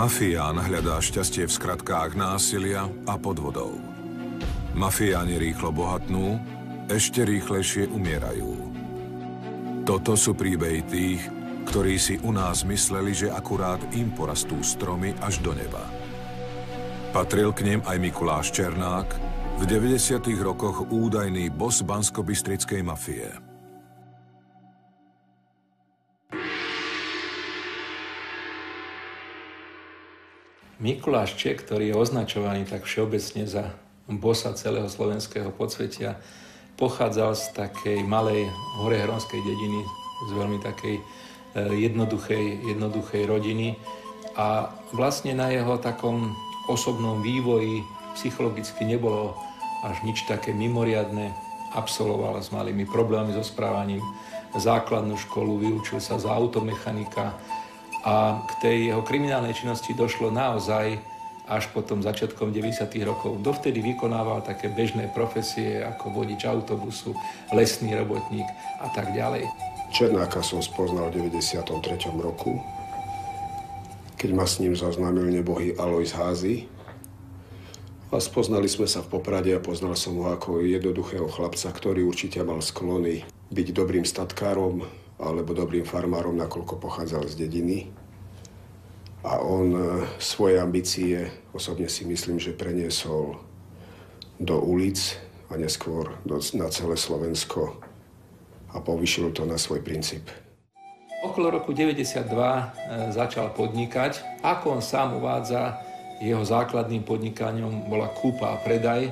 Mafián hľadá šťastie v skratkách násilia a podvodov. Mafiáni rýchlo bohatnú, ešte rýchlejšie umierajú. Toto sú príbehy tých, ktorí si u nás mysleli, že akurát im porastú stromy až do neba. Patril k nim aj Mikuláš Černák, v 90. rokoch údajný bos banskobystrickej mafie. Mikuláš Ček, ktorý je označovaný tak všeobecne za bossa celého slovenského podsvetia, pochádzal z takej malej horehronskej dediny, z veľmi takej jednoduchej rodiny a vlastne na jeho takom osobnom vývoji psychologicky nebolo až nič také mimoriadne. Absolvoval s malými problémami so správaním základnú školu, vyučil sa za automechanika a k tej jeho kriminálnej činnosti došlo naozaj až potom začiatkom 90. rokov. Dovtedy vykonával také bežné profesie ako vodič autobusu, lesný robotník a tak ďalej. Černáka som spoznal v 93. roku, keď ma s ním zoznámil nebohý Alojz Házy. A spoznali sme sa v Poprade a poznal som ho ako jednoduchého chlapca, ktorý určite mal sklony byť dobrým statkárom alebo dobrým farmárom, nakoľko pochádzal z dediny. A on svoje ambície, osobne si myslím, že preniesol do ulic a neskôr na celé Slovensko a povýšil to na svoj princíp. Okolo roku 92 začal podnikať. Ako on sám uvádza, jeho základným podnikaním bola kúpa a predaj.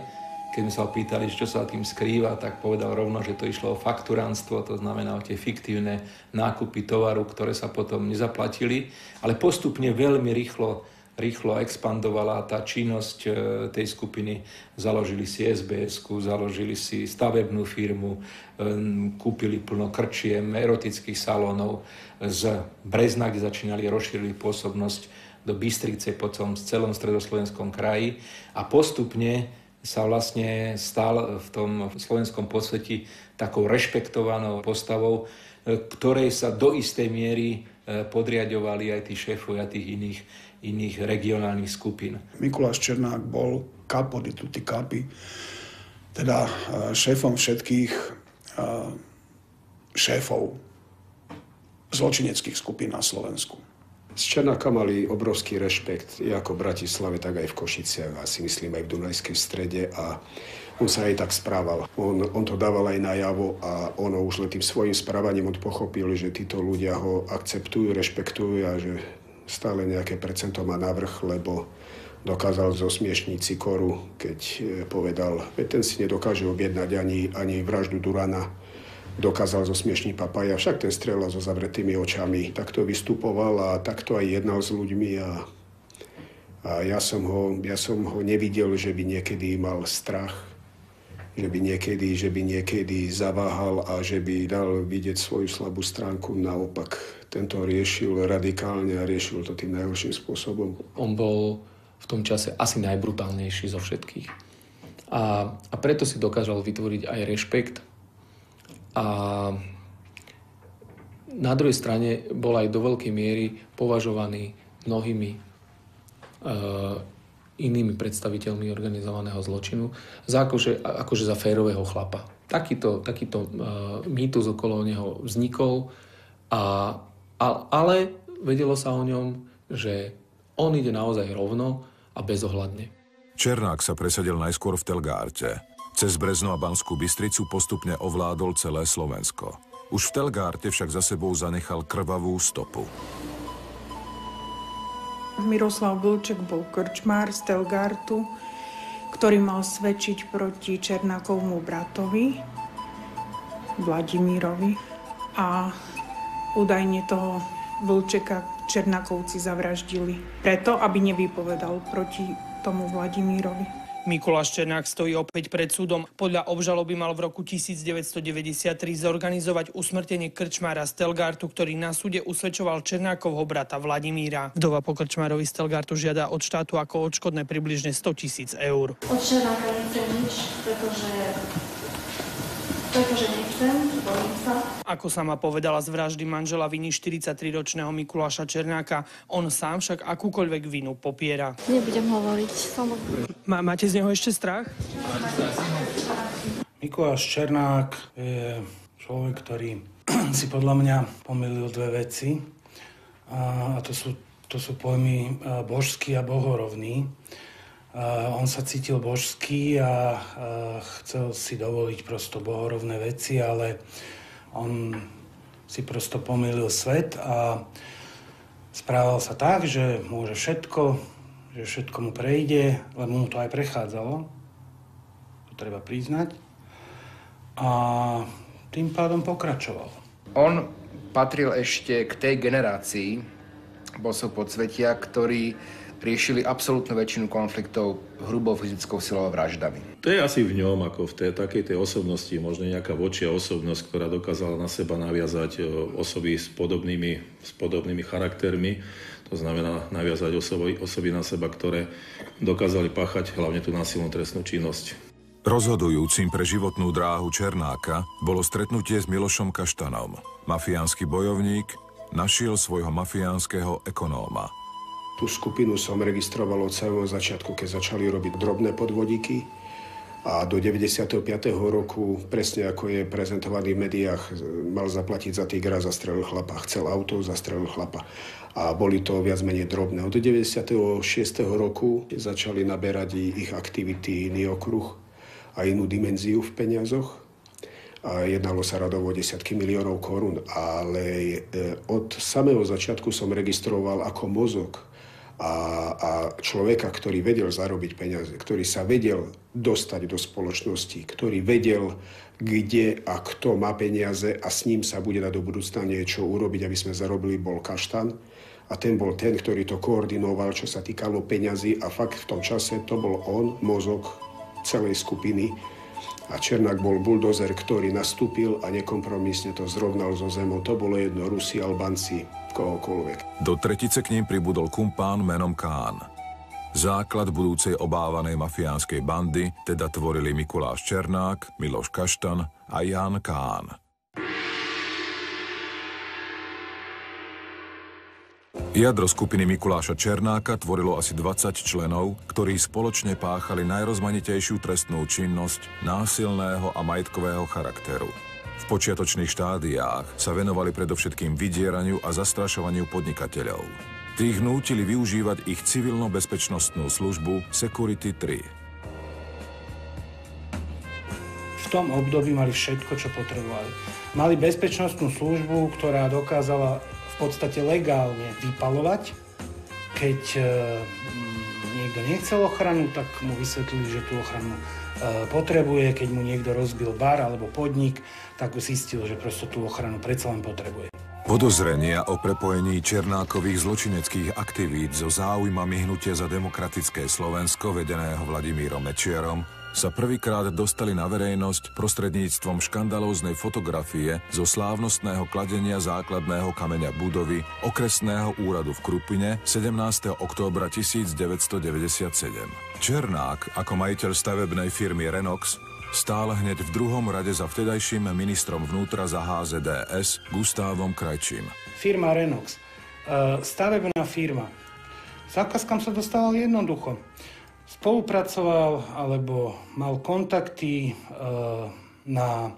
Keď sme sa opýtali, čo sa tým skrýva, tak povedal rovno, že to išlo o fakturánstvo, to znamená o tie fiktívne nákupy tovaru, ktoré sa potom nezaplatili. Ale postupne veľmi rýchlo expandovala tá činnosť tej skupiny. Založili si SBS-ku, založili si stavebnú firmu, kúpili plno krčiem, erotických salónov. Z Brezna, kde začínali, rozšírili pôsobnosť do Bystrice po celom stredoslovenskom kraji a postupne sa vlastne stal v tom slovenskom podsvetí takou rešpektovanou postavou, ktorej sa do istej miery podriadovali aj tí šéfovia tých iných regionálnych skupín. Mikuláš Černák bol capo di tutti capi, teda šéfom všetkých šéfov zločineckých skupín na Slovensku. Z Černáka mali obrovský rešpekt, ako v Bratislave, tak aj v Košiciach a si myslím aj v Dunajskej Strede a on sa aj tak správal. On to dával aj najavo a ono už len tým svojím správaním on pochopil, že títo ľudia ho akceptujú, rešpektujú a že stále nejaké percento má navrch, lebo dokázal zosmiešniť Sikoru, keď povedal, že ten si nedokáže objednať ani vraždu Durana. Dokázal zosmiešniť Papaja, však ten strieľal so zavretými očami. Takto vystupoval a takto aj jednal s ľuďmi a ja som ho nevidel, že by niekedy mal strach, že by niekedy zaváhal a že by dal vidieť svoju slabú stránku. Naopak, tento riešil radikálne a riešil to tým najhorším spôsobom. On bol v tom čase asi najbrutálnejší zo všetkých. A preto si dokázal vytvoriť aj rešpekt. A na druhej strane bol aj do veľkej miery považovaný mnohými inými predstaviteľmi organizovaného zločinu akože za férového chlapa. Takýto mýtus okolo neho vznikol, ale vedelo sa o ňom, že on ide naozaj rovno a bezohľadne. Černák sa presadil najskôr v Telgárte. Cez Brezno a Banskú Bystricu postupne ovládol celé Slovensko. Už v Telgárte však za sebou zanechal krvavú stopu. Miroslav Vlček bol krčmár z Telgártu, ktorý mal svedčiť proti Černákovmu bratovi, Vladimírovi. A údajne toho Vlčeka Černákovci zavraždili preto, aby nevypovedal proti tomu Vladimírovi. Mikuláš Černák stojí opäť pred súdom. Podľa obžaloby mal v roku 1993 zorganizovať usmrtenie krčmára z Telgártu, ktorý na súde usvedčoval Černákovho brata Vladimíra. Vdova po krčmárovi z Telgártu žiada od štátu ako odškodné približne 100 000 eur. Od Černáka nechcem nič, pretože Pretože nechcem, bojím sa. Ako sama povedala, z vraždy manžela viní 43-ročného Mikuláša Černáka. On sám však akúkoľvek vinu popiera. Nebudem hovoriť. Máte z neho ešte strach? Mikuláš Černák je človek, ktorý si podľa mňa pomýlil dve veci. A to sú pojmy božský a bohorovný. On sa cítil božský a chcel si dovoliť prosto bohorovné veci, ale on si prosto pomýlil svet a správal sa tak, že môže všetko, že všetko mu prejde, lebo mu to aj prechádzalo. To treba priznať. A tým pádom pokračoval. On patril ešte k tej generácii bosov podsvetia, ktorí riešili absolútnu väčšinu konfliktov hrubou fyzickou silou a vraždami. To je asi v ňom, ako v takej tej osobnosti, možno nejaká vočia osobnosť, ktorá dokázala na seba naviazať osoby s podobnými charaktermi. To znamená naviazať osoby na seba, ktoré dokázali páchať hlavne tú násilnú trestnú činnosť. Rozhodujúcim pre životnú dráhu Černáka bolo stretnutie s Milošom Kaštanom. Mafiánsky bojovník našiel svojho mafiánskeho ekonóma. Tú skupinu som registroval od samého začiatku, keď začali robiť drobné podvodíky. A do 95. roku, presne ako je prezentovaný v médiách, mal zaplatiť za tigra, zastrelil chlapa, chcel auto, zastrelil chlapa. A boli to viac menej drobné. Od 96. roku začali naberať ich aktivity iný okruh a inú dimenziu v peniazoch. A jednalo sa radovo desiatky miliónov korún, ale od samého začiatku som registroval ako mozog a človeka, ktorý vedel zarobiť peniaze, ktorý sa vedel dostať do spoločnosti, ktorý vedel, kde a kto má peniaze a s ním sa bude dať do budúcna niečo urobiť, aby sme zarobili, bol Kaštan. A ten bol ten, ktorý to koordinoval, čo sa týkalo peňazí a fakt v tom čase to bol on, mozog celej skupiny. A Černák bol buldozer, ktorý nastúpil a nekompromisne to zrovnal so zemou. To bolo jedno, Rusi, Albánci, kohokoľvek. Do tretice k ním pribudol kumpán menom Kán. Základ budúcej obávanej mafiánskej bandy teda tvorili Mikuláš Černák, Miloš Kaštan a Jan Kán. Jadro skupiny Mikuláša Černáka tvorilo asi 20 členov, ktorí spoločne páchali najrozmanitejšiu trestnú činnosť násilného a majetkového charakteru. V počiatočných štádiách sa venovali predovšetkým vydieraniu a zastrašovaniu podnikateľov. Tých nútili využívať ich civilno-bezpečnostnú službu Security 3. V tom období mali všetko, čo potrebovali. Mali bezpečnostnú službu, ktorá dokázala v podstate legálne vypaľovať. Keď niekto nechcel ochranu, tak mu vysvetlili, že tú ochranu potrebuje. Keď mu niekto rozbil bar alebo podnik, tak zistil, že prosto tú ochranu predsa len potrebuje. Podozrenia o prepojení Černákových zločineckých aktivít so záujmami Hnutia za demokratické Slovensko vedeného Vladimírom Mečiarom sa prvýkrát dostali na verejnosť prostredníctvom škandalóznej fotografie zo slávnostného kladenia základného kameňa budovy okresného úradu v Krupine 17. októbra 1997. Černák, ako majiteľ stavebnej firmy Renox, stál hneď v druhom rade za vtedajším ministrom vnútra za HZDS Gustávom Krajčím. Firma Renox, stavebná firma. Zákazkám sa dostával jednoducho. Spolupracoval alebo mal kontakty na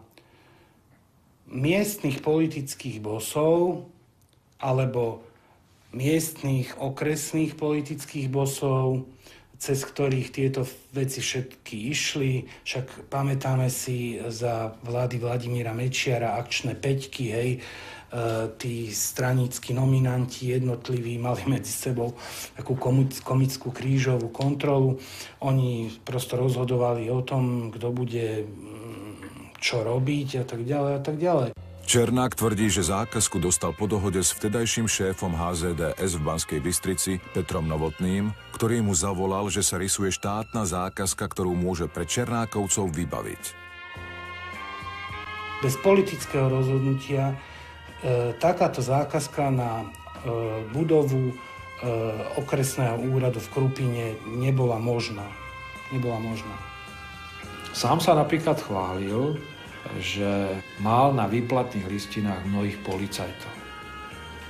miestnych politických bosov alebo miestnych okresných politických bosov, cez ktorých tieto veci všetky išli. Však pamätáme si za vlády Vladimíra Mečiara akčné peťky, hej, tí straníckí nominanti jednotliví mali medzi sebou takú komickú krížovú kontrolu. Oni prosto rozhodovali o tom, kto bude čo robiť a tak ďalej a tak ďalej. Černák tvrdí, že zákazku dostal po dohode s vtedajším šéfom HZDS v Banskej Bystrici Petrom Novotným, ktorý mu zavolal, že sa rysuje štátna zákazka, ktorú môže pre Černákovcov vybaviť. Bez politického rozhodnutia takáto zákazka na budovu okresného úradu v Krupine nebola možná. Sám sa napríklad chválil, že mal na výplatných listinách mnohých policajtov.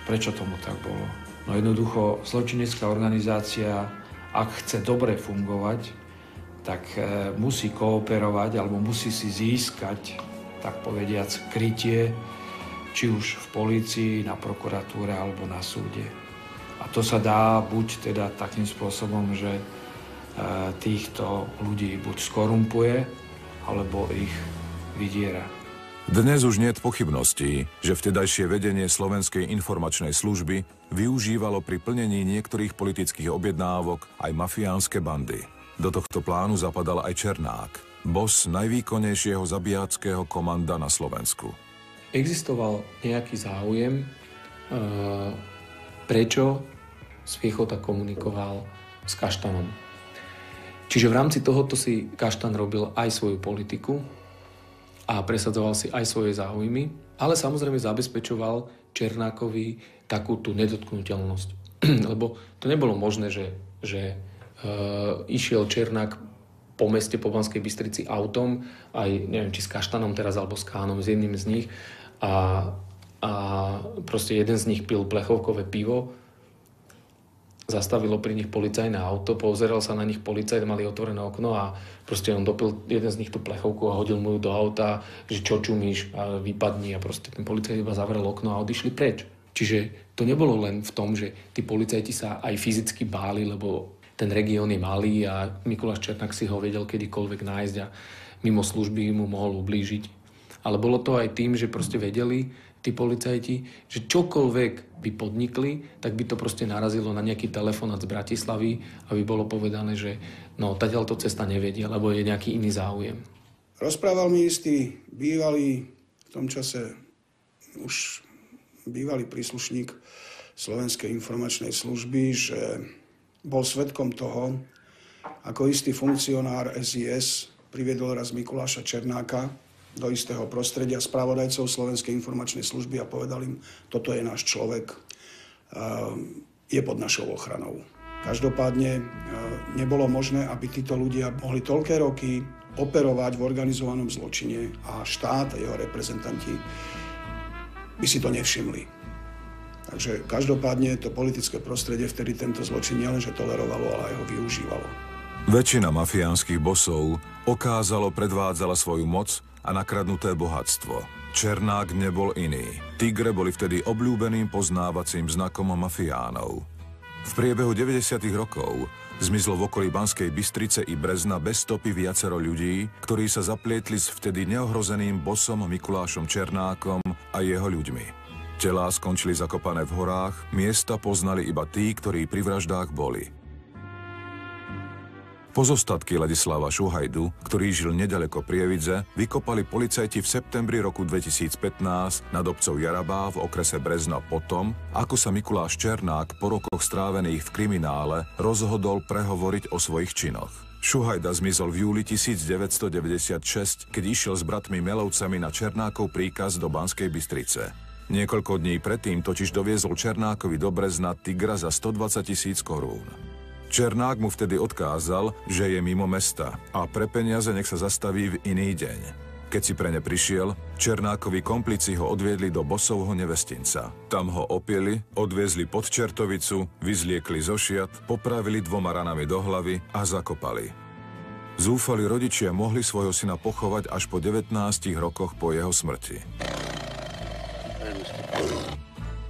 Prečo tomu tak bolo? No jednoducho, zločinecká organizácia, ak chce dobre fungovať, tak musí kooperovať alebo musí si získať, tak povediac, krytie, či už v polícii, na prokuratúre alebo na súde. A to sa dá buď teda takým spôsobom, že týchto ľudí buď skorumpuje, alebo ich vydiera. Dnes už niet pochybností, že vtedajšie vedenie Slovenskej informačnej služby využívalo pri plnení niektorých politických objednávok aj mafiánske bandy. Do tohto plánu zapadal aj Černák, boss najvýkonnejšieho zabijáckého komanda na Slovensku. Existoval nejaký záujem, prečo Sviechota komunikoval s Kaštanom. Čiže v rámci tohoto si Kaštan robil aj svoju politiku a presadzoval si aj svoje záujmy, ale samozrejme zabezpečoval Černákovi takú tú nedotknuteľnosť. Lebo to nebolo možné, že išiel Černák po meste, po Banskej Bystrici autom, aj neviem, či s Kaštanom teraz, alebo s Kánom, s jedným z nich a proste jeden z nich pil plechovkové pivo, zastavilo pri nich policajné auto, pozeral sa na nich policajt, mali otvorené okno a proste on dopil jeden z nich tú plechovku a hodil mu ju do auta, že čo čumíš a vypadni a proste ten policajt iba zavrel okno a odišli preč. Čiže to nebolo len v tom, že tí policajti sa aj fyzicky báli, lebo ten región je malý a Mikuláš Černák si ho vedel kedykoľvek nájsť a mimo služby mu mohol ublížiť. Ale bolo to aj tým, že proste vedeli tí policajti, že čokoľvek by podnikli, tak by to proste narazilo na nejaký telefonát z Bratislavy, aby bolo povedané, že no, tadiaľto cesta nevedia, lebo je nejaký iný záujem. Rozprával mi istý bývalý, v tom čase už bývalý príslušník Slovenskej informačnej služby, že bol svedkom toho, ako istý funkcionár SIS priviedol raz Mikuláša Černáka do istého prostredia spravodajcov Slovenskej informačnej služby a povedal im, toto je náš človek, je pod našou ochranou. Každopádne nebolo možné, aby títo ľudia mohli toľké roky operovať v organizovanom zločine a štát a jeho reprezentanti by si to nevšimli. Takže každopádne to politické prostredie vtedy tento zločin nielenže tolerovalo, ale aj ho využívalo. Väčšina mafiánskych bosov okázalo predvádzala svoju moc a nakradnuté bohatstvo. Černák nebol iný. Tigre boli vtedy obľúbeným poznávacím znakom mafiánov. V priebehu 90. rokov zmizlo v okolí Banskej Bystrice i Brezna bez stopy viacero ľudí, ktorí sa zaplietli s vtedy neohrozeným bosom Mikulášom Černákom a jeho ľuďmi. Telá skončili zakopané v horách, miesta poznali iba tí, ktorí pri vraždách boli. Pozostatky Ladislava Šuhajdu, ktorý žil nedaleko Prievidze, vykopali policajti v septembri roku 2015 nad obcov Jarabá v okrese Brezna potom, ako sa Mikuláš Černák po rokoch strávených v kriminále rozhodol prehovoriť o svojich činoch. Šuhajda zmizol v júli 1996, keď išiel s bratmi Melovcami na Černákov príkaz do Banskej Bystrice. Niekoľko dní predtým totiž doviezol Černákovi do Brezna tigra za 120 000 korún. Černák mu vtedy odkázal, že je mimo mesta a pre peniaze nech sa zastaví v iný deň. Keď si pre ne prišiel, Černákovi komplici ho odviedli do bosovho nevestinca. Tam ho opieli, odviezli pod Čertovicu, vyzliekli zo šiat, popravili 2 ranami do hlavy a zakopali. Zúfali rodičia mohli svojho syna pochovať až po 19 rokoch po jeho smrti.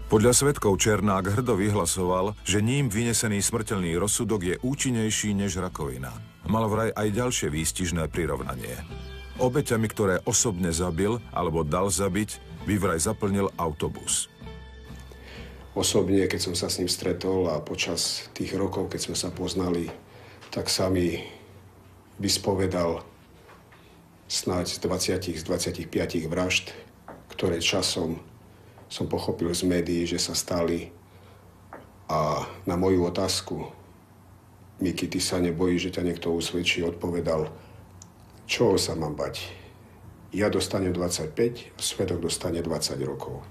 Podľa svedkov Černák hrdo vyhlasoval, že ním vynesený smrteľný rozsudok je účinnejší než rakovina. Mal vraj aj ďalšie výstižné prirovnanie. Obeťami, ktoré osobne zabil alebo dal zabiť, by vraj zaplnil autobus. Osobne, keď som sa s ním stretol a počas tých rokov, keď sme sa poznali, tak sa mi vyspovedal snáď z 25 vražd, ktoré časom som pochopil z médií, že sa stali. A na moju otázku, Miki, ty sa nebojíš, že ťa niekto usvedčí, odpovedal, čoho sa mám bať? Ja dostanem 25, svedok dostane 20 rokov.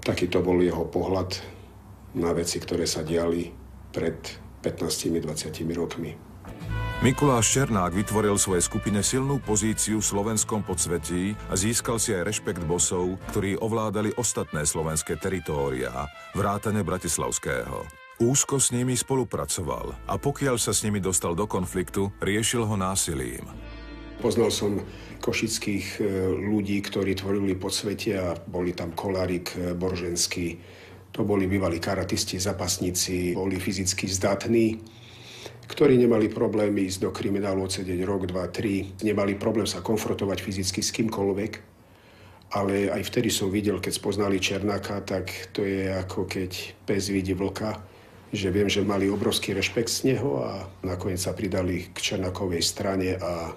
Taký to bol jeho pohľad na veci, ktoré sa diali pred 15-20 rokmi. Mikuláš Černák vytvoril svojej skupine silnú pozíciu v slovenskom podsvetí a získal si aj rešpekt bosov, ktorí ovládali ostatné slovenské teritóriá, vrátane bratislavského. Úzko s nimi spolupracoval a pokiaľ sa s nimi dostal do konfliktu, riešil ho násilím. Poznal som košických ľudí, ktorí tvorili podsvetie a boli tam Kolárik, Boržanský. To boli bývalí karatisti, zapasníci, boli fyzicky zdatní, ktorí nemali problémy ísť do kriminálu, odsedieť rok, 2, 3. Nemali problém sa konfrontovať fyzicky s kýmkoľvek. Ale aj vtedy som videl, keď spoznali Černáka, tak to je ako keď pes vidí vlka, že viem, že mali obrovský rešpekt z neho a nakoniec sa pridali k Černákovej strane a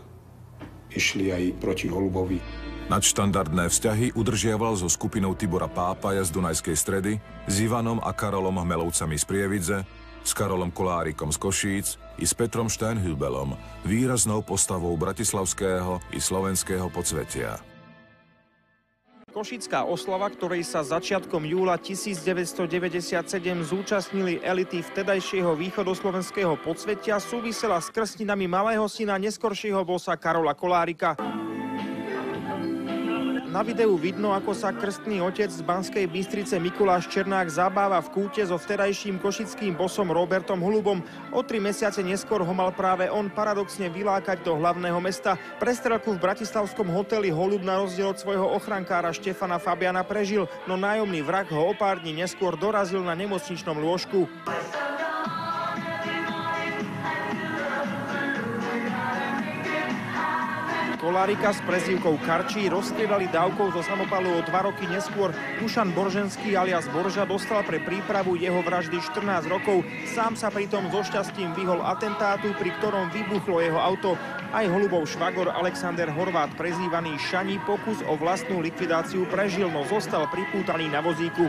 išli aj proti Holubovi. Nadštandardné vzťahy udržiaval so skupinou Tibora Pápaja z Dunajskej Stredy, s Ivanom a Karolom Hmelovcami z Prievidze, s Karolom Kolárikom z Košíc i s Petrom Steinhübelom, výraznou postavou bratislavského i slovenského podsvetia. Košická oslava, ktorej sa začiatkom júla 1997 zúčastnili elity vtedajšieho východoslovenského podsvetia, súvisela s krstninami malého syna neskoršieho bossa Karola Kolárika. Na videu vidno, ako sa krstný otec z Banskej Bystrice Mikuláš Černák zabáva v kúte so vtedajším košickým bosom Robertom Holubom. O 3 mesiace neskôr ho mal práve on paradoxne vylákať do hlavného mesta. Prestrelku v bratislavskom hoteli Holub na rozdiel od svojho ochrankára Štefana Fabiana prežil, no nájomný vrah ho o pár dní neskôr dorazil na nemocničnom lôžku. Kolárika s prezývkou Karčí rozstriedali dávkou zo samopalu o 2 roky neskôr. Dušan Boržanský alias Borža dostal pre prípravu jeho vraždy 14 rokov. Sám sa pritom so šťastím vyhol atentátu, pri ktorom vybuchlo jeho auto. Aj Holubov švagor Alexander Horvát, prezývaný Šani, pokus o vlastnú likvidáciu prežil, no zostal pripútaný na vozíku.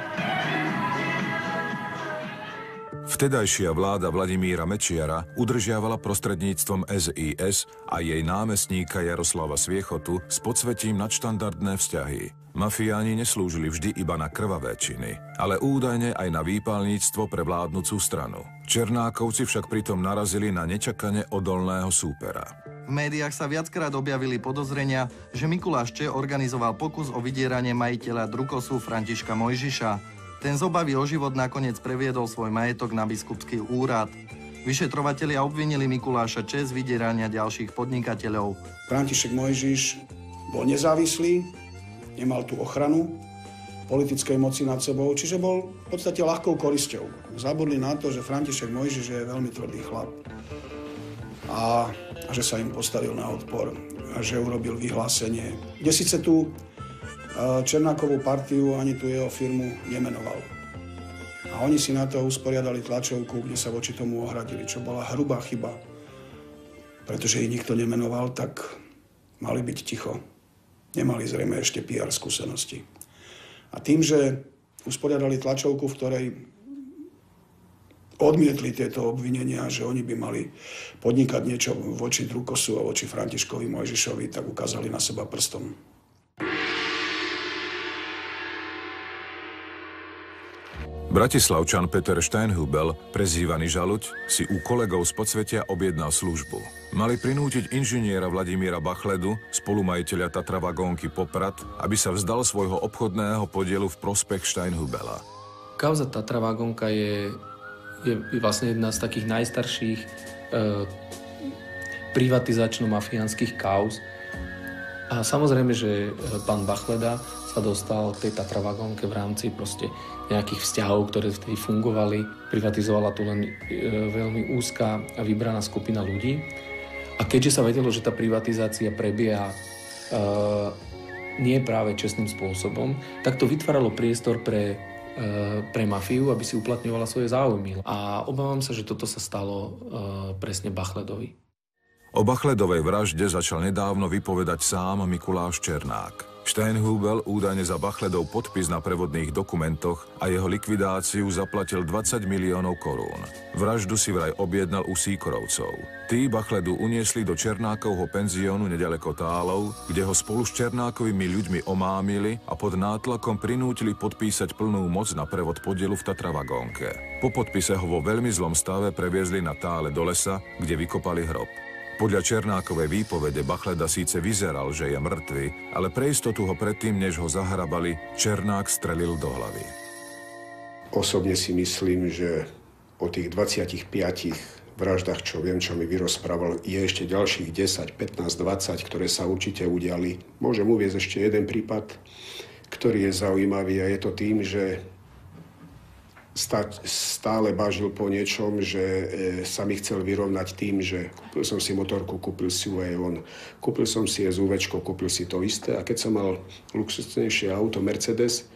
Vtedajšia vláda Vladimíra Mečiara udržiavala prostredníctvom SIS a jej námestníka Jaroslava Sviechotu s podsvetím nadštandardné vzťahy. Mafiáni neslúžili vždy iba na krvavé činy, ale údajne aj na výpalníctvo pre vládnucú stranu. Černákovci však pritom narazili na nečakane odolného súpera. V médiách sa viackrát objavili podozrenia, že Mikuláš Č. organizoval pokus o vydieranie majiteľa Drukosu Františka Mojžiša. Ten z obavy o život nakoniec previedol svoj majetok na biskupský úrad. Vyšetrovatelia obvinili Mikuláša Č. z vydierania ďalších podnikateľov. František Mojžiš bol nezávislý, nemal tú ochranu politickej moci nad sebou, čiže bol v podstate ľahkou korisťou. Zabudli na to, že František Mojžiš je veľmi tvrdý chlap a že sa im postavil na odpor a že urobil vyhlásenie, kde síce tú Černákovú partiu ani tú jeho firmu nemenoval. A oni si na to usporiadali tlačovku, kde sa voči tomu ohradili, čo bola hrubá chyba. Pretože ich nikto nemenoval, tak mali byť ticho. Nemali zrejme ešte PR skúsenosti. A tým, že usporiadali tlačovku, v ktorej odmietli tieto obvinenia, že oni by mali podnikať niečo voči Drukosu a voči Františkovi Mojžišovi, tak ukázali na seba prstom. Bratislavčan Peter Steinhübel, prezývaný Žaluť, si u kolegov z podsvetia objednal službu. Mali prinútiť inžiniera Vladimíra Bachledu, spolumajiteľa Tatra Vagónky Poprad, aby sa vzdal svojho obchodného podielu v prospech Steinhübela. Kauza Tatra Vagónka je vlastne jedna z takých najstarších privatizačno-mafiánskych kauz. A samozrejme, že pán Bachleda sa dostal k tej Tatra Vagónke v rámci proste nejakých vzťahov, ktoré vtedy fungovali. Privatizovala tu len veľmi úzka a vybraná skupina ľudí. A keďže sa vedelo, že tá privatizácia prebieha nie práve čestným spôsobom, tak to vytváralo priestor pre mafiu, aby si uplatňovala svoje záujmy. A obávam sa, že toto sa stalo presne Bachledovi. O Bachledovej vražde začal nedávno vypovedať sám Mikuláš Černák. Steinhübel údajne za Bachledov podpis na prevodných dokumentoch a jeho likvidáciu zaplatil 20 miliónov korún. Vraždu si vraj objednal u Síkorovcov. Tí Bachledu uniesli do Černákovho penziónu nedaleko Tálov, kde ho spolu s Černákovými ľuďmi omámili a pod nátlakom prinútili podpísať plnú moc na prevod podielu v Tatra Vagónke. Po podpise ho vo veľmi zlom stave previezli na Tále do lesa, kde vykopali hrob. Podľa Černákovej výpovede Bachleda síce vyzeral, že je mŕtvy, ale pre istotu ho predtým, než ho zahrabali, Černák strelil do hlavy. Osobne si myslím, že o tých 25 vraždách, čo viem, čo mi vyrozprával, je ešte ďalších 10, 15, 20, ktoré sa určite udiali. Môžem uviesť ešte jeden prípad, ktorý je zaujímavý a je to tým, že stále bažil po niečom, že sa mi chcel vyrovnať tým, že kúpil som si motorku, kúpil si ju aj on. Kúpil som si SUVčko, kúpil si to isté a keď som mal luxusnejšie auto Mercedes,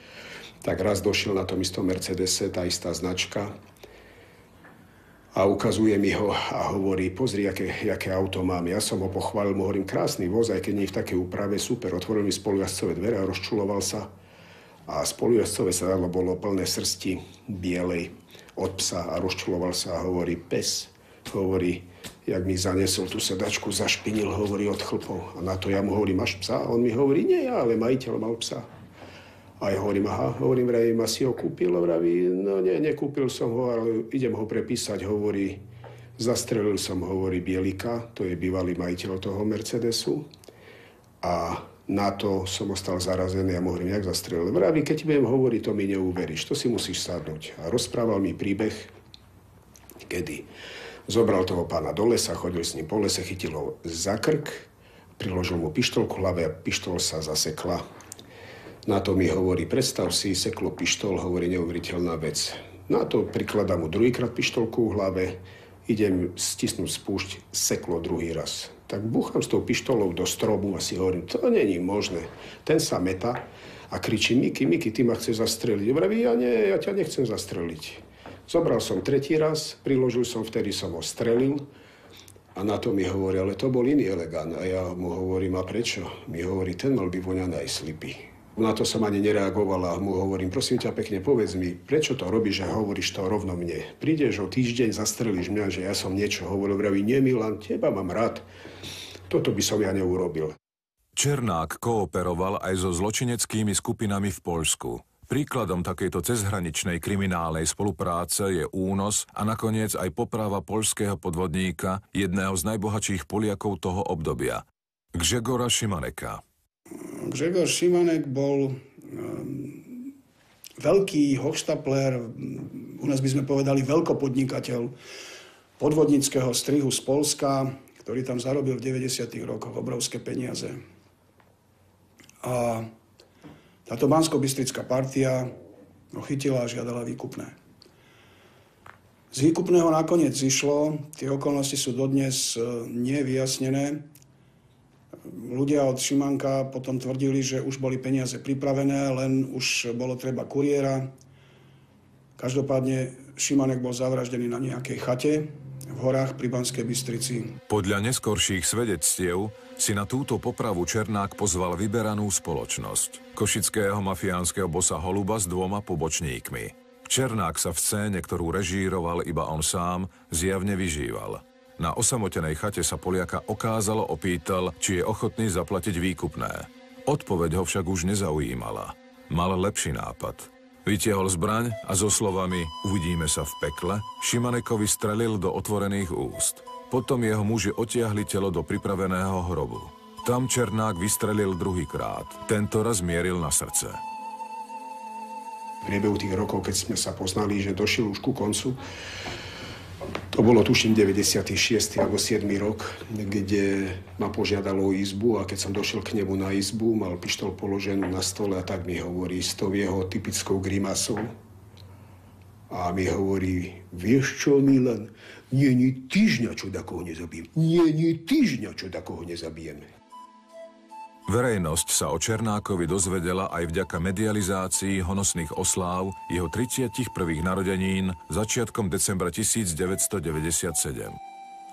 tak raz došiel na tom istom Mercedese, tá istá značka a ukazuje mi ho a hovorí, pozri, aké auto mám. Ja som ho pochválil, mu hovorím, krásny voz, aj keď nie v takej úprave, super. Otvoril mi spolujazdcové dvere a rozčuloval sa. A spolujazdcové sedadlo bolo plné srsti bielej od psa a rozčuloval sa a hovorí, pes. Hovorí, jak mi zanesol tú sedačku, zašpinil, hovorí, od chlpov. A na to ja mu hovorím, máš psa? A on mi hovorí, nie ja, ale majiteľ mal psa. A ja hovorím, aha, hovorím, vraví, ma si ho kúpil? Vraví, no nie, nekúpil som ho, ale idem ho prepísať, hovorí, zastrelil som, hovorí, Bielika, to je bývalý majiteľ toho Mercedesu. A na to som ostal zarazený a hovorím, jak zastrelil. Vraví, keď ti budem hovoriť, to mi neuveríš, to si musíš sadnúť. A rozprával mi príbeh, kedy zobral toho pána do lesa, chodil s ním po lese, chytil ho za krk, priložil mu pištol k hlave a pištol sa zasekla. Na to mi hovorí, predstav si, seklo pištol, hovorí, neuveriteľná vec. Na to prikladám mu druhýkrát pištolku v hlave, idem stisnúť spúšť, seklo druhý raz. Tak búcham s tou pištolou do stromu a si hovorím, to není možné. Ten sa mäta a kričí, Miky, ty ma chceš zastreliť. Vraví, ja ťa nechcem zastreliť. Zobral som tretí raz, priložil som, vtedy som ho strelil a na to mi hovorí, ale to bol iný elegant. A ja mu hovorím, a prečo? Mi hovorí, ten mal byť voňaný aj slipy. Na to som ani nereagoval a mu hovorím, prosím ťa pekne, povedz mi, prečo to robíš a hovoríš to rovno mne? Prídeš o týždeň, zastrelíš mňa, že ja som niečo hovoril, vraví, nie Milan, teba mám rád. Toto by som ja neurobil. Černák kooperoval aj so zločineckými skupinami v Poľsku. Príkladom takejto cezhraničnej kriminálnej spolupráce je únos a nakoniec aj poprava poľského podvodníka, jedného z najbohatších Poliakov toho obdobia, Grzegora Šimaneka. Grzegor Šimanek bol veľký hochštapler, u nás by sme povedali veľkopodnikateľ podvodníckeho strihu z Poľska, ktorý tam zarobil v 90. rokoch obrovské peniaze. A táto banskobystrická partia ho chytila a žiadala výkupné. Z výkupného nakoniec zišlo, tie okolnosti sú dodnes nevyjasnené. Ľudia od Šimanka potom tvrdili, že už boli peniaze pripravené, len už bolo treba kuriéra. Každopádne Šimanek bol zavraždený na nejakej chate v horách pri Banskej Bystrici. Podľa neskorších svedectiev si na túto popravu Černák pozval vyberanú spoločnosť, košického mafiánskeho bossa Holuba s 2 pobočníkmi. Černák sa v scéne, ktorú režíroval iba on sám, zjavne vyžíval. Na osamotenej chate sa Poliaka okázalo opýtal, či je ochotný zaplatiť výkupné. Odpoveď ho však už nezaujímala. Mal lepší nápad. Vytiahol zbraň a so slovami uvidíme sa v pekle Šimanekovi strelil do otvorených úst. Potom jeho muži otiahli telo do pripraveného hrobu. Tam Černák vystrelil druhýkrát. Tento raz mieril na srdce. V priebehu tých rokov, keď sme sa poznali, že došiel už ku koncu, to bolo, tuším, 96. alebo 7. rok, kde ma požiadalo o izbu a keď som došiel k nemu na izbu, mal pištol položenú na stole a tak mi hovorí s tou jeho typickou grimasou. A mi hovorí, vieš čo, Milan, nie týždňa, čo takoho nezabijem. Nie týždňa, čo takoho nezabijem. Verejnosť sa o Černákovi dozvedela aj vďaka medializácii honosných osláv jeho 31. narodenín začiatkom decembra 1997.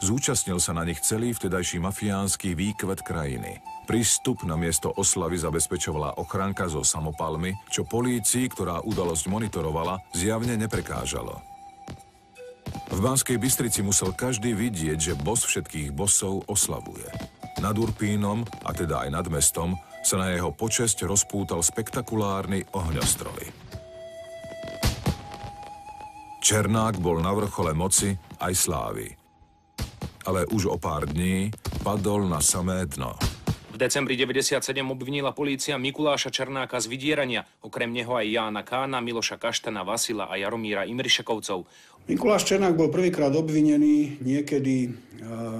Zúčastnil sa na nich celý vtedajší mafiánsky výkvet krajiny. Prístup na miesto oslavy zabezpečovala ochranka zo samopalmy, čo polícii, ktorá udalosť monitorovala, zjavne neprekážalo. V Banskej Bystrici musel každý vidieť, že boss všetkých bossov oslavuje. Nad Urpínom, a teda aj nad mestom, sa na jeho počesť rozpútal spektakulárny ohňostroj. Černák bol na vrchole moci aj slávy. Ale už o pár dní spadol na samé dno. V decembri 1997 obvinila polícia Mikuláša Černáka z vydierania. Okrem neho aj Jána Kána, Miloša Kaštana, Vasila a Jaromíra Imrišekovcov. Mikuláš Černák bol prvýkrát obvinený niekedy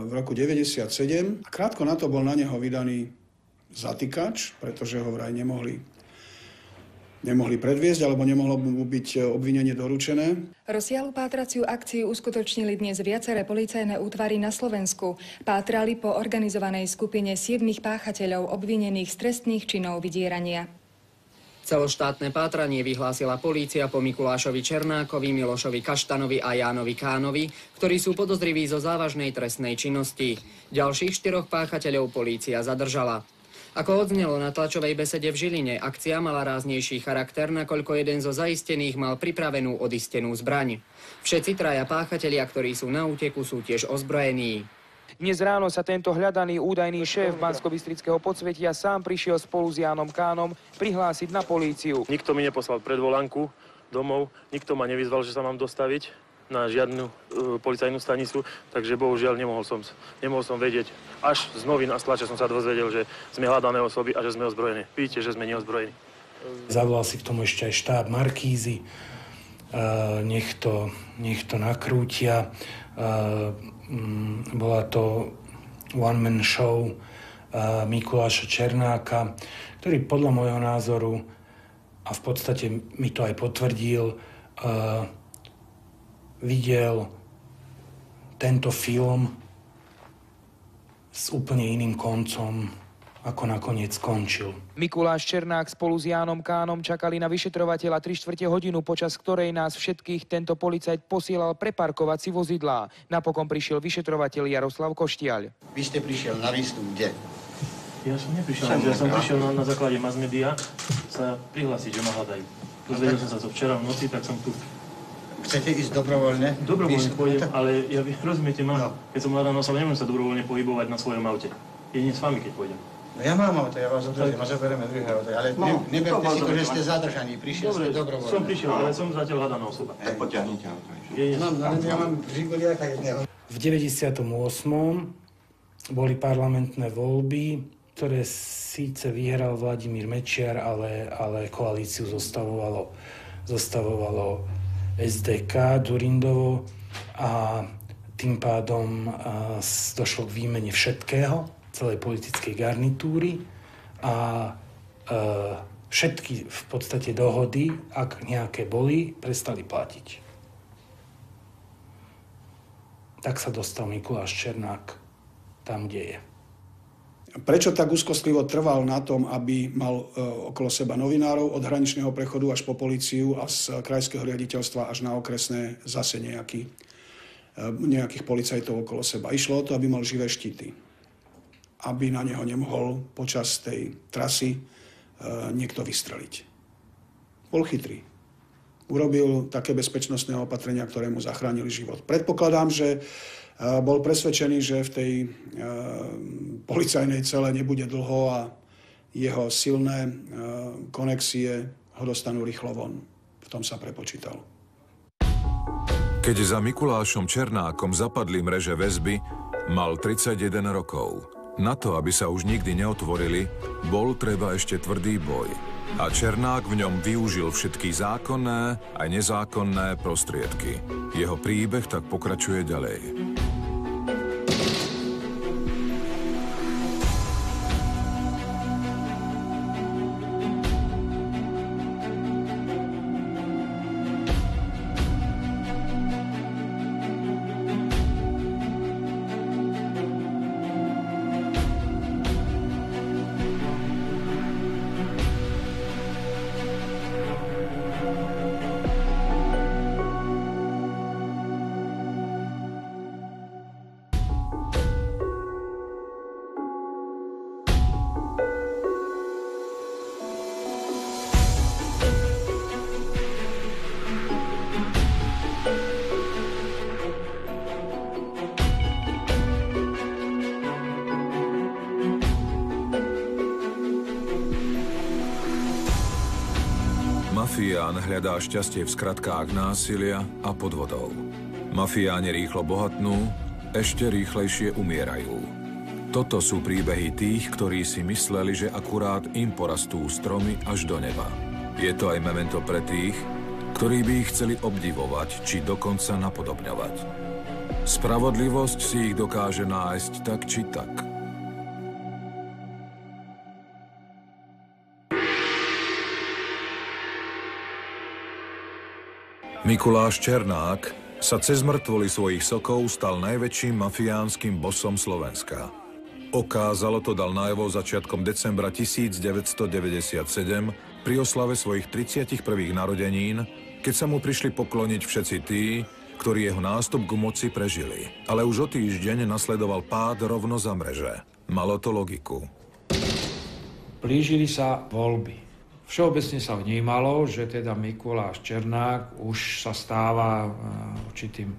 v roku 1997. Krátko na to bol na neho vydaný zatýkač, pretože ho vraj nemohli predviesť, alebo nemohlo mu byť obvinenie doručené. Rozsiahlu pátraciu akciu uskutočnili dnes viaceré policajné útvary na Slovensku. Pátrali po organizovanej skupine 7 páchateľov obvinených z trestných činov vydierania. Celoštátne pátranie vyhlásila polícia po Mikulášovi Černákovi, Milošovi Kaštanovi a Jánovi Kánovi, ktorí sú podozriví zo závažnej trestnej činnosti. Ďalších 4 páchateľov polícia zadržala. Ako odznelo na tlačovej besede v Žiline, akcia mala ráznejší charakter, nakoľko jeden zo zaistených mal pripravenú odistenú zbraň. Všetci 3 páchatelia, ktorí sú na úteku, sú tiež ozbrojení. Dnes ráno sa tento hľadaný údajný šéf Banskobystrického podsvetia sám prišiel spolu s Jánom Kánom prihlásiť na políciu. Nikto mi neposlal predvolanku domov, nikto ma nevyzval, že sa mám dostaviť na žiadnu policajnú stanicu, takže bohužiaľ nemohol som vedieť. Až z novín a z tlače som sa dozvedel, že sme hľadané osoby a že sme ozbrojení. Vidíte, že sme neozbrojení. Zavolal si k tomu ešte aj štáb Markízy, nech to nakrútia. Bola to one-man show Mikuláša Černáka, ktorý podľa môjho názoru, a v podstate mi to aj potvrdil, videl tento film s úplne iným koncom, ako nakoniec skončil. Mikuláš Černák spolu s Jánom Kánom čakali na vyšetrovateľa 3/4 hodinu, počas ktorej nás všetkých tento policajt posielal preparkovať si vozidlá. Napokon prišiel vyšetrovateľ Jaroslav Koštiaľ. Vy ste prišiel na výstup kde? Ja som neprišiel, ja som prišiel na základe mass media sa prihlásiť, že ma hľadajú. Dozvedel som sa to včera v noci, tak som tu. Chcete ísť dobrovoľne? Dobrovoľne pôjdem, ale ja rozumiete, keď som mladá osoba, nemôžem sa dobrovoľne pohybovať na svojom aute. Jedine s vami, keď pôjdem. No ja mám auto, ja vás odveziem a zoberieme druhé auto, ale neberte si to, že ste zadržaní, prišiel ste dobrovoľne. Som prišiel, ale som zatiaľ hľadaná osoba. Tak potiahnite auto. Ja mám Žigoliaka jedného. V 98. boli parlamentné voľby, ktoré síce vyhral Vladimír Mečiar, ale koalíciu zostavovalo SDK, Dzurindovo, a tým pádom došlo k výmene všetkého, celej politickej garnitúry, a všetky v podstate dohody, ak nejaké boli, prestali platiť. Tak sa dostal Mikuláš Černák tam, kde je. Prečo tak úzkostlivo trval na tom, aby mal okolo seba novinárov od hraničného prechodu až po políciu a z krajského riaditeľstva až na okresné zase nejakých policajtov okolo seba? Išlo o to, aby mal živé štíty. Aby na neho nemohol počas tej trasy niekto vystreliť. Bol chytrý. Urobil také bezpečnostné opatrenia, ktoré mu zachránili život. Predpokladám, že bol presvedčený, že v tej policajnej cele nebude dlho a jeho silné konexie ho dostanú rýchlo von. V tom sa prepočítal. Keď za Mikulášom Černákom zapadli mreže väzby, mal 31 rokov. Na to, aby sa už nikdy neotvorili, bol treba ešte tvrdý boj. A Černák v ňom využil všetky zákonné aj nezákonné prostriedky. Jeho príbeh tak pokračuje ďalej. Mafián hľadá šťastie v skratkách násilia a podvodov. Mafiáni rýchlo bohatnú, ešte rýchlejšie umierajú. Toto sú príbehy tých, ktorí si mysleli, že akurát im porastú stromy až do neba. Je to aj memento pre tých, ktorí by ich chceli obdivovať, či dokonca napodobňovať. Spravodlivosť si ich dokáže nájsť tak či tak. Mikuláš Černák sa cez mŕtvoly svojich sokov stal najväčším mafiánskym bosom Slovenska. Okázalo to dal najavo začiatkom decembra 1997 pri oslave svojich 31. narodenín, keď sa mu prišli pokloniť všetci tí, ktorí jeho nástup k moci prežili. Ale už o týždeň nasledoval pád rovno za mreže. Malo to logiku. Blížili sa voľby. Všeobecne sa vnímalo, že teda Mikuláš Černák už sa stáva určitým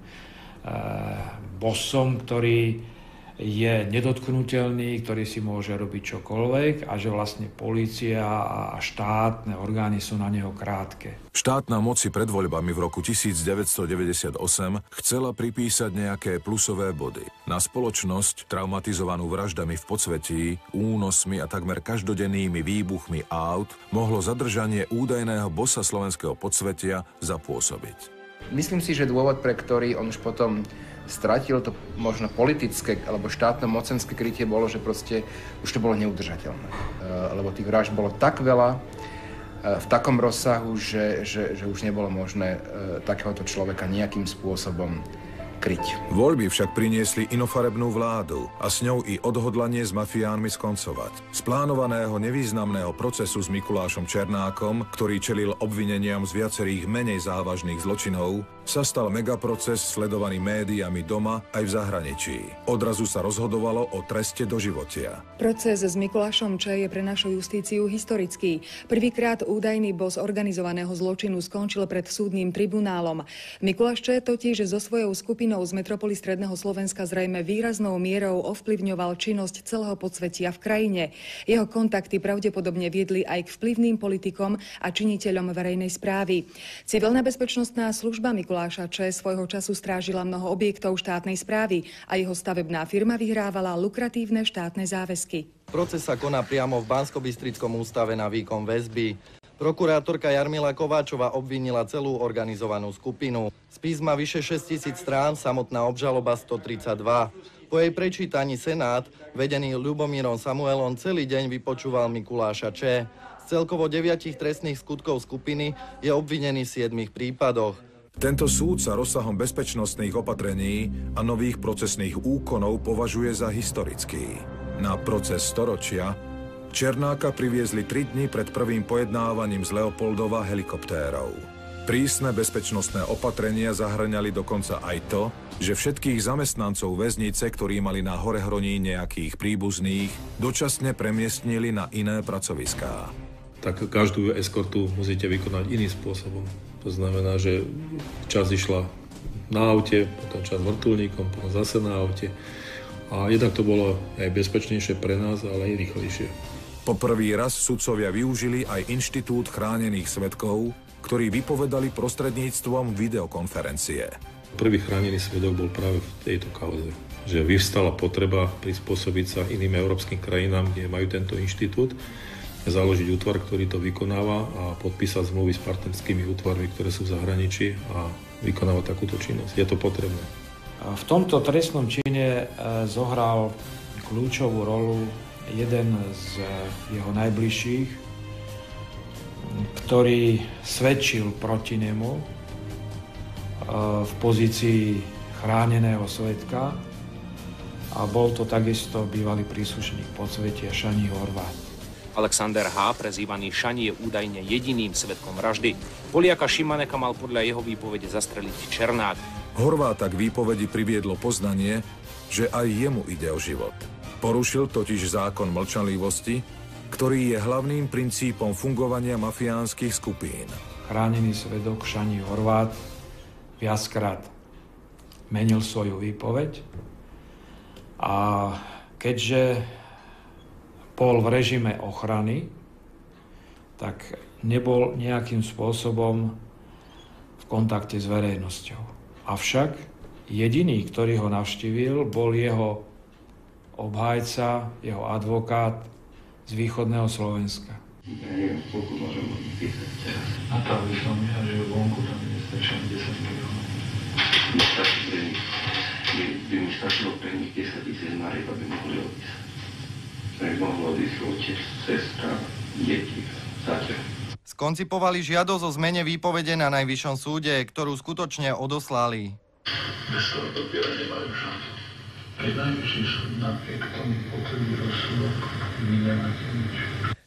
bosom, ktorý je nedotknutelný, ktorý si môže robiť čokoľvek a že vlastne polícia a štátne orgány sú na neho krátke. Štátna moc si pred voľbami v roku 1998 chcela pripísať nejaké plusové body. Na spoločnosť, traumatizovanú vraždami v podsvetí, únosmi a takmer každodennými výbuchmi aut, mohlo zadržanie údajného bossa slovenského podsvetia zapôsobiť. Myslím si, že dôvod, pre ktorý on už potom stratil to možno politické alebo štátno-mocenské krytie, bolo, že proste už to bolo neudržateľné. Lebo tých vražd bolo tak veľa, v takom rozsahu, že už nebolo možné takéhoto človeka nejakým spôsobom kryť. Voľby však priniesli inofarebnú vládu a s ňou i odhodlanie s mafiánmi skoncovať. Z plánovaného nevýznamného procesu s Mikulášom Černákom, ktorý čelil obvineniam z viacerých menej závažných zločinov, sa stal megaproces sledovaný médiami doma aj v zahraničí. Odrazu sa rozhodovalo o treste doživotia. Proces s Mikulášom Č. je pre našu justíciu historický. Prvýkrát údajný bos organizovaného zločinu skončil pred súdnym tribunálom. Mikuláš Č. totiž so svojou skupinou z metropoly stredného Slovenska zrejme výraznou mierou ovplyvňoval činnosť celého podsvetia v krajine. Jeho kontakty pravdepodobne viedli aj k vplyvným politikom a činiteľom verejnej správy. Civilná bezpečnostná služba Mikuláša Č. svojho času strážila mnoho objektov štátnej správy a jeho stavebná firma vyhrávala lukratívne štátne záväzky. Proces sa koná priamo v Banskobystrickom ústave na výkon väzby. Prokurátorka Jarmila Kováčová obvinila celú organizovanú skupinu. Spis má vyše 6 000 strán, samotná obžaloba 132. Po jej prečítaní Senát, vedený Ľubomírom Samuelom, celý deň vypočúval Mikuláša Č. Z celkovo 9 trestných skutkov skupiny je obvinený v 7 prípadoch. Tento súd sa rozsahom bezpečnostných opatrení a nových procesných úkonov považuje za historický. Na proces storočia Černáka priviezli 3 dni pred prvým pojednávaním z Leopoldova helikoptérov. Prísne bezpečnostné opatrenia zahŕňali dokonca aj to, že všetkých zamestnancov väznice, ktorí mali na Horehroní nejakých príbuzných, dočasne premiestnili na iné pracoviská. Tak každú eskortu musíte vykonať iným spôsobom. To znamená, že čas išla na aute, potom čas vrtuľníkom, potom zase na aute. A jednak to bolo aj bezpečnejšie pre nás, ale aj rýchlejšie. Po prvý raz sudcovia využili aj inštitút chránených svedkov, ktorí vypovedali prostredníctvom videokonferencie. Prvý chránený svedok bol práve v tejto kauze, že vyvstala potreba prispôsobiť sa iným európskym krajinám, kde majú tento inštitút, založiť útvar, ktorý to vykonáva a podpísať zmluvy s partnerskými útvarmi, ktoré sú v zahraničí a vykonávať takúto činnosť. Je to potrebné. V tomto trestnom čine zohral kľúčovú rolu jeden z jeho najbližších, ktorý svedčil proti nemu v pozícii chráneného svedka a bol to takisto bývalý príslušník podsvetia Šani Horvát. Alexander H., prezývaný Šani, je údajne jediným svedkom vraždy. Poliaka Šimaneka mal podľa jeho výpovede zastreliť Černák. Horváta k výpovedi priviedlo poznanie, že aj jemu ide o život. Porušil totiž zákon mlčanlivosti, ktorý je hlavným princípom fungovania mafiánskych skupín. Chránený svedok Šani Horvát viackrát menil svoju výpoveď a keďže bol v režime ochrany, tak nebol nejakým spôsobom v kontakte s verejnosťou. Avšak jediný, ktorý ho navštívil, bol jeho obhájca, jeho advokát z východného Slovenska. Neviem, koľko môžem písať teraz. Napravili som ja, že vonku tam je strašne 10 miliónov. By mi stačilo pre nich 10 000 marieb, aby mohli odísť. Aby mohli odísť otec, sestra, deti, zatiaľ. Skoncipovali žiadosť o zmene výpovede na Najvyššom súde, ktorú skutočne odoslali. Bez toho papiera nemajú šancu. Aj Najvyšší súd napriek tomu potvrdí rozsudok, vy nemáte nič.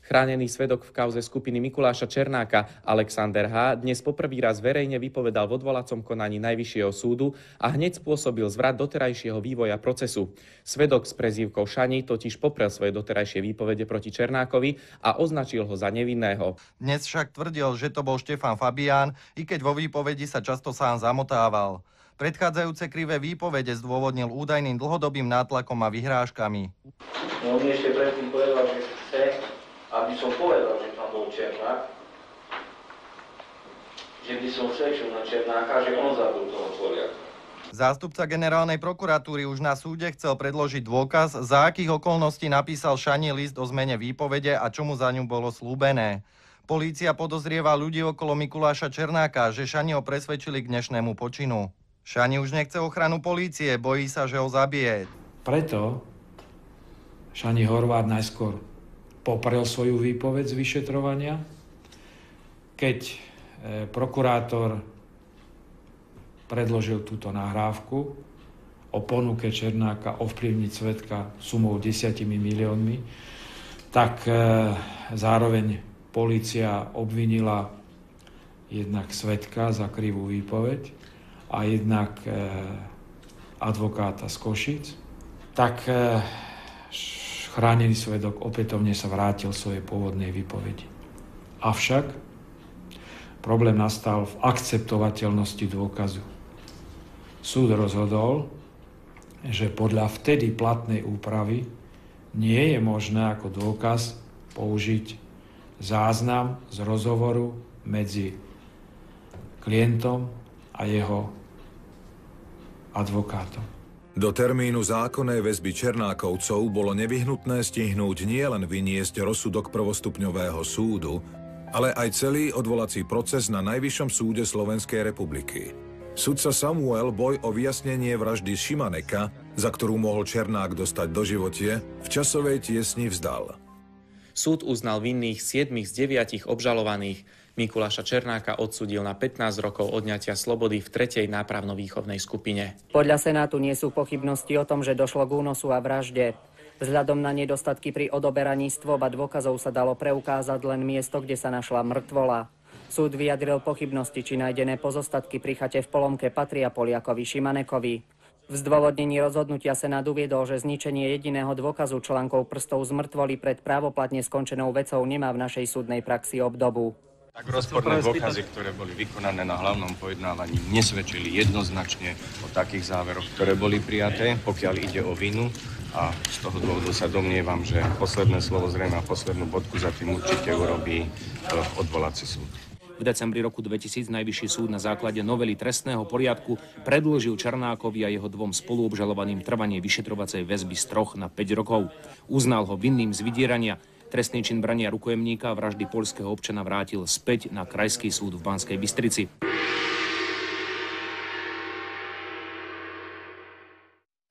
Chránený svedok v kauze skupiny Mikuláša Černáka Alexander H. dnes poprvý raz verejne vypovedal v odvolacom konaní Najvyššieho súdu a hneď spôsobil zvrat doterajšieho vývoja procesu. Svedok s prezývkou Šani totiž poprel svoje doterajšie výpovede proti Černákovi a označil ho za nevinného. Dnes však tvrdil, že to bol Štefan Fabián, i keď vo výpovedi sa často sám zamotával. Predchádzajúce krivé výpovede zdôvodnil údajným dlhodobým nátlakom a vyhrážkami. No, on ešte predtým povedal, že chce, aby som povedal, že tam bol Černák, že by som svedčil na Černáka, že on zabil toho Poliaka. Zástupca generálnej prokuratúry už na súde chcel predložiť dôkaz, za akých okolností napísal Šani list o zmene výpovede a čo mu za ňu bolo slúbené. Polícia podozrieva ľudí okolo Mikuláša Černáka, že Šaniho presvedčili k dnešnému počinu. Šani už nechce ochranu polície, bojí sa, že ho zabije. Preto Šani Horváth najskôr poprel svoju výpoveď z vyšetrovania. Keď prokurátor predložil túto nahrávku o ponuke Černáka ovplyvniť svedka sumou 10 miliónmi, tak zároveň polícia obvinila jednak svedka za krivú výpoveď a jednak advokáta z Košíc. Tak chránený svedok opätovne sa vrátil svojej pôvodnej výpovedi. Avšak problém nastal v akceptovateľnosti dôkazu. Súd rozhodol, že podľa vtedy platnej úpravy nie je možné ako dôkaz použiť záznam z rozhovoru medzi klientom a jeho advokátom. Do termínu zákonnej väzby Černákovcov bolo nevyhnutné stihnúť nielen vyniesť rozsudok prvostupňového súdu, ale aj celý odvolací proces na Najvyššom súde Slovenskej republiky. Sudca Samuel boj o vyjasnenie vraždy Šimaneka, za ktorú mohol Černák dostať doživotie, v časovej tiesni vzdal. Súd uznal vinných 7 z 9 obžalovaných. Mikuláša Černáka odsúdil na 15 rokov odňatia slobody v 3. nápravno-výchovnej skupine. Podľa Senátu nie sú pochybnosti o tom, že došlo k únosu a vražde. Vzhľadom na nedostatky pri odoberaní stôb a dôkazov sa dalo preukázať len miesto, kde sa našla mŕtvola. Súd vyjadril pochybnosti, či nájdené pozostatky pri chate v Polomke patria Poliakovi Šimanekovi. V zdôvodnení rozhodnutia Senát uviedol, že zničenie jediného dôkazu článkov prstov z mŕtvoly pred právoplatne skončenou vecou nemá v našej súdnej praxi obdobu. Tak rozporné dôkazy, ktoré boli vykonané na hlavnom pojednávaní, nesvedčili jednoznačne o takých záveroch, ktoré boli prijaté, pokiaľ ide o vinu. A z toho dôvodu sa domnievam, že posledné slovo zrejme a poslednú bodku za tým určite urobí odvolací súd. V decembri roku 2000 Najvyšší súd na základe novely trestného poriadku predĺžil Černákovi a jeho dvom spoluobžalovaným trvanie vyšetrovacej väzby z 3 na 5 rokov. Uznal ho vinným z vydierania. Trestný čin brania rukojemníka a vraždy poľského občana vrátil späť na Krajský súd v Banskej Bystrici.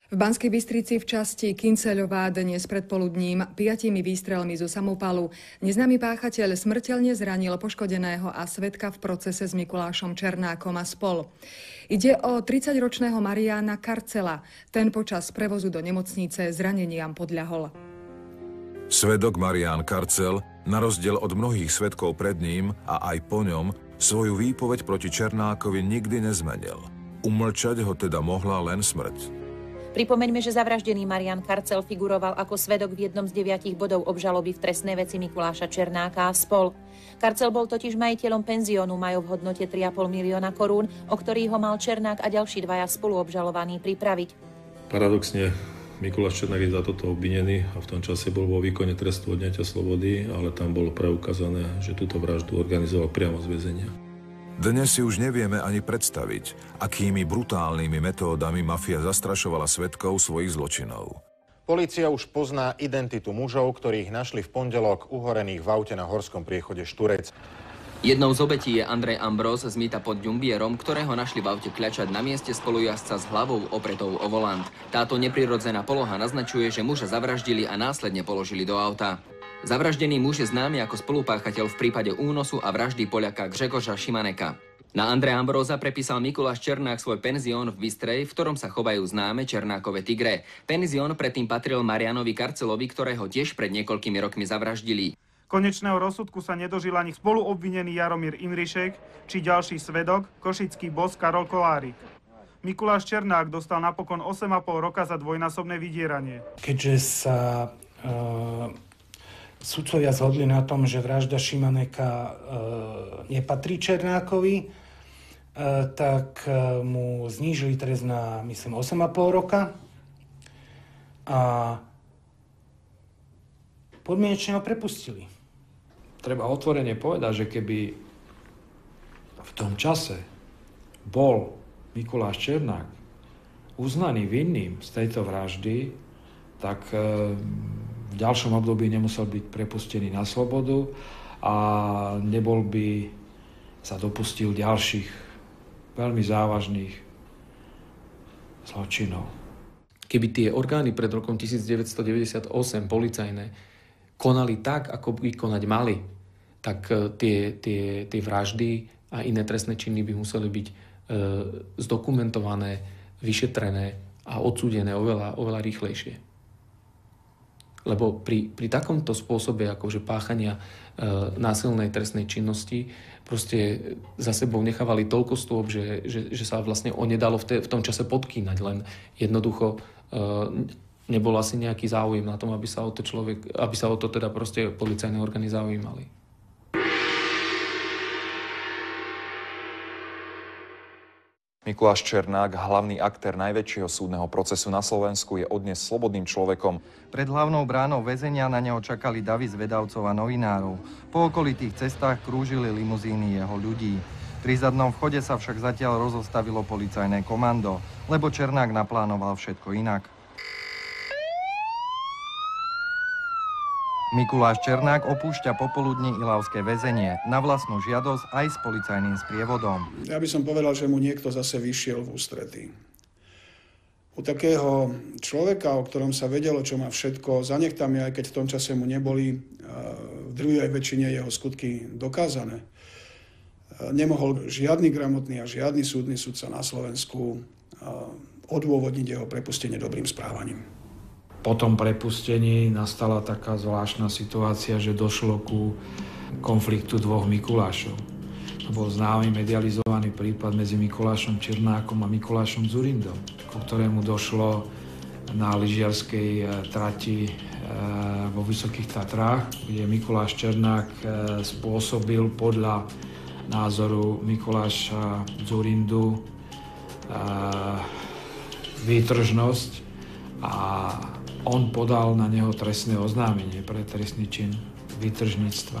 V Banskej Bystrici v časti Kynceľová dnes predpoludním 5 výstrelmi zo samopalu neznámy páchateľ smrteľne zranil poškodeného a svedka v procese s Mikulášom Černákom a spol. Ide o 30-ročného Mariána Karcela. Ten počas prevozu do nemocnice zraneniam podľahol. Svedok Marián Karcel, na rozdiel od mnohých svedkov pred ním a aj po ňom, svoju výpoveď proti Černákovi nikdy nezmenil. Umlčať ho teda mohla len smrť. Pripomeňme, že zavraždený Marián Karcel figuroval ako svedok v jednom z 9 bodov obžaloby v trestnej veci Mikuláša Černáka a spol. Karcel bol totiž majiteľom penziónu majú v hodnote 3,5 milióna korún, o ktorý ho mal Černák a ďalší 2 spoluobžalovaní pripraviť. Paradoxne, Mikuláš Černák je za toto obvinený a v tom čase bol vo výkone trestu odňatia slobody, ale tam bolo preukázané, že túto vraždu organizoval priamo z väzenia. Dnes si už nevieme ani predstaviť, akými brutálnymi metódami mafia zastrašovala svedkov svojich zločinov. Polícia už pozná identitu mužov, ktorých našli v pondelok uhorených v aute na horskom priechode Šturec. Jednou z obetí je Andrej Ambrós z Mýta pod Ďumbierom, ktorého našli v aute kľačať na mieste spolujazdca s hlavou opretou o volant. Táto neprirodzená poloha naznačuje, že muža zavraždili a následne položili do auta. Zavraždený muž je známy ako spolupáchateľ v prípade únosu a vraždy Poliaka Grzegorza Šimaneka. Na Andreja Ambróza prepísal Mikuláš Černák svoj penzión v Bystrej, v ktorom sa chovajú známe Černákove tigre. Penzión predtým patril Marianovi Karcelovi, ktorého tiež pred niekoľkými rokmi zavraždili. Konečného rozsudku sa nedožil ani spoluobvinený Jaromír Imrišek či ďalší svedok, košický boss Karol Kolárik. Mikuláš Černák dostal napokon 8,5 roka za dvojnásobné vydieranie. Keďže sa sudcovia zhodli na tom, že vražda Šimaneka nepatrí Černákovi, tak mu znížili trest na, myslím, 8,5 roka a podmienečne ho prepustili. Treba otvorene povedať, že keby v tom čase bol Mikuláš Černák uznaný vinným z tejto vraždy, tak v ďalšom období nemusel byť prepustený na slobodu a nebol by sa dopustil ďalších veľmi závažných zločinov. Keby tie orgány pred rokom 1998 policajné konali tak, ako by konať mali, tak tie vraždy a iné trestné činy by museli byť zdokumentované, vyšetrené a odsúdené oveľa rýchlejšie. Lebo pri takomto spôsobe akože páchania násilnej trestnej činnosti proste za sebou nechávali toľko stôp, že sa vlastne nedalo v tom čase podkýnať. Len jednoducho nebol asi nejaký záujem na tom, aby sa o to teda proste policajné orgány zaujímali. Mikuláš Černák, hlavný aktér najväčšieho súdneho procesu na Slovensku, je odnes slobodným človekom. Pred hlavnou bránou väzenia na neho čakali davy zvedavcov a novinárov. Po okolitých cestách krúžili limuzíny jeho ľudí. Pri zadnom vchode sa však zatiaľ rozostavilo policajné komando, lebo Černák naplánoval všetko inak. Mikuláš Černák opúšťa popoludní ilavské väzenie na vlastnú žiadosť aj s policajným sprievodom. Ja by som povedal, že mu niekto zase vyšiel v ústretí. U takého človeka, o ktorom sa vedelo, čo má všetko za nechtami, aj keď v tom čase mu neboli v drvivej väčšine jeho skutky dokázané, nemohol žiadny gramotný a žiadny súdny sudca na Slovensku odôvodniť jeho prepustenie dobrým správaním. Po tom prepustení nastala taká zvláštna situácia, že došlo ku konfliktu dvoch Mikulášov. To bol známy medializovaný prípad medzi Mikulášom Černákom a Mikulášom Dzurindom, ku ktorému došlo na lyžiarskej trati vo Vysokých Tatrách, kde Mikuláš Černák spôsobil podľa názoru Mikuláša Dzurindu výtržnosť a on podal na neho trestné oznámenie pre trestný čin výtržníctva.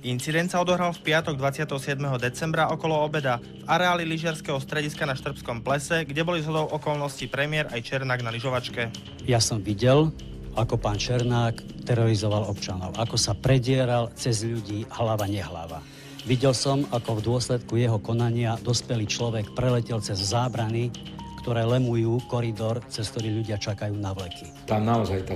Incident sa odohral v piatok 27. decembra okolo obeda v areáli lyžiarskeho strediska na Štrbskom plese, kde boli zhodou okolností premiér aj Černák na lyžovačke. Ja som videl, ako pán Černák terorizoval občanov, ako sa predieral cez ľudí hlava nehlava. Videl som, ako v dôsledku jeho konania dospelý človek preletel cez zábrany, ktoré lemujú koridor, cez ktorý ľudia čakajú na vleky. Tam naozaj tá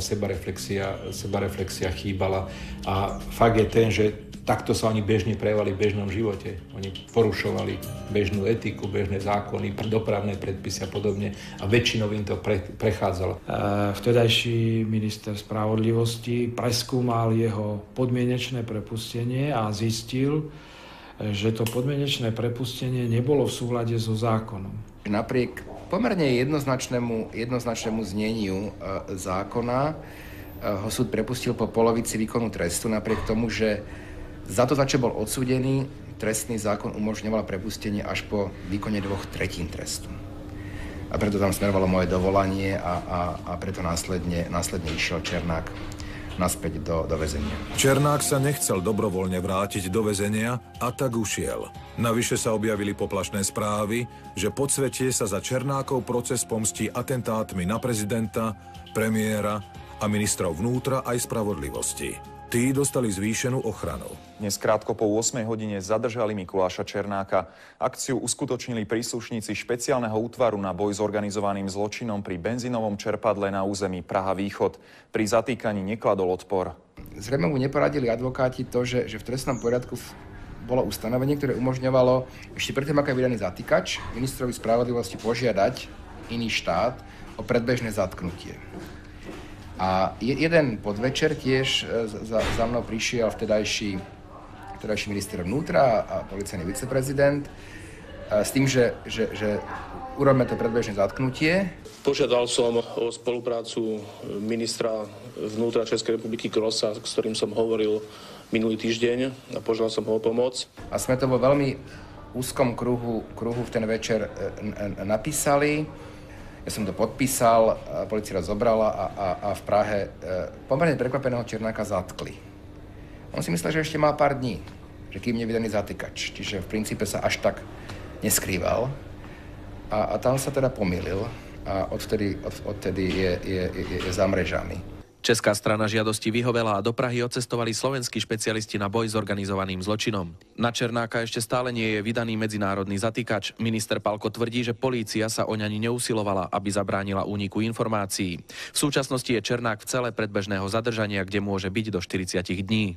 sebareflexia chýbala a fakt je ten, že takto sa oni bežne prejavovali v bežnom živote. Oni porušovali bežnú etiku, bežné zákony, dopravné predpisy a podobne a väčšinou im to prechádzalo. Vtedajší minister spravodlivosti preskúmal jeho podmienečné prepustenie a zistil, že to podmienečné prepustenie nebolo v súlade so zákonom. Napriek pomerne jednoznačnému zneniu zákona ho súd prepustil po polovici výkonu trestu, napriek tomu, že za to, za čo bol odsúdený, trestný zákon umožňoval prepustenie až po výkone 2/3 trestu. A preto tam smerovalo moje dovolanie a preto následne išiel Černák naspäť do väzenia. Černák sa nechcel dobrovoľne vrátiť do väzenia a tak ušiel. Navyše sa objavili poplašné správy, že podsvetie sa za Černákov proces pomstí atentátmi na prezidenta, premiéra a ministrov vnútra aj spravodlivosti. Tí dostali zvýšenú ochranu. Dnes krátko po 8 hodine zadržali Mikuláša Černáka. Akciu uskutočnili príslušníci špeciálneho útvaru na boj s organizovaným zločinom pri benzínovom čerpadle na území Praha Východ. Pri zatýkaní nekladol odpor. Zrejme mu neporadili advokáti to, že v trestnom poriadku bolo ustanovenie, ktoré umožňovalo ešte predtým, ako je vydaný zatýkač, ministrovi spravodlivosti požiadať iný štát o predbežné zatknutie. A jeden podvečer tiež za mnou prišiel vtedajší minister vnútra a policajný viceprezident s tým, že urobíme to predbežné zatknutie. Požiadal som o spoluprácu ministra vnútra Českej republiky Krosa, s ktorým som hovoril minulý týždeň a požiadal som ho o pomoc. A sme to vo veľmi úzkom kruhu v ten večer napísali. Ja som to podpísal, polícia ho zobrala a v Prahe pomerne prekvapeného Černáka zatkli. On si myslel, že ešte má pár dní, že kým nevydaný zatýkač. Čiže v princípe sa až tak neskrýval. A tam sa teda pomýlil a odtedy je za mrežami. Česká strana žiadosti vyhovela a do Prahy odcestovali slovenskí špecialisti na boj s organizovaným zločinom. Na Černáka ešte stále nie je vydaný medzinárodný zatýkač. Minister Palko tvrdí, že polícia sa oň ani neusilovala, aby zabránila úniku informácií. V súčasnosti je Černák v cele predbežného zadržania, kde môže byť do 40 dní.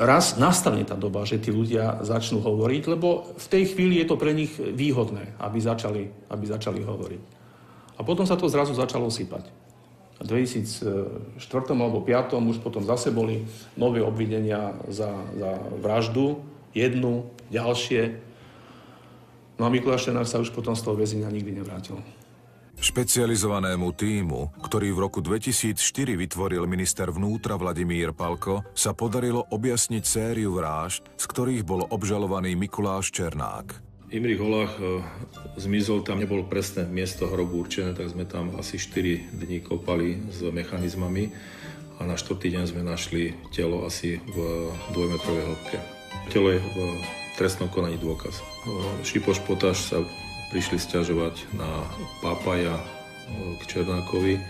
Raz nastane tá doba, že tí ľudia začnú hovoriť, lebo v tej chvíli je to pre nich výhodné, aby začali hovoriť. A potom sa to zrazu začalo sypať. V 2004 alebo 2005 už potom zase boli nové obvinenia za vraždu, jednu, ďalšie. No a Mikuláš Černák sa už potom z toho väzenia nikdy nevrátil. Špecializovanému tímu, ktorý v roku 2004 vytvoril minister vnútra Vladimír Palko, sa podarilo objasniť sériu vražd, z ktorých bol obžalovaný Mikuláš Černák. Imrich Holach zmizol, tam nebolo presné miesto hrobu určené, tak sme tam asi 4 dní kopali s mechanizmami a na 4. deň sme našli telo asi v 2-metrovej hĺbke. Telo je v trestnom konaní dôkaz. Šipoš Potáš sa prišli sťažovať na Pápaja k Černákovi.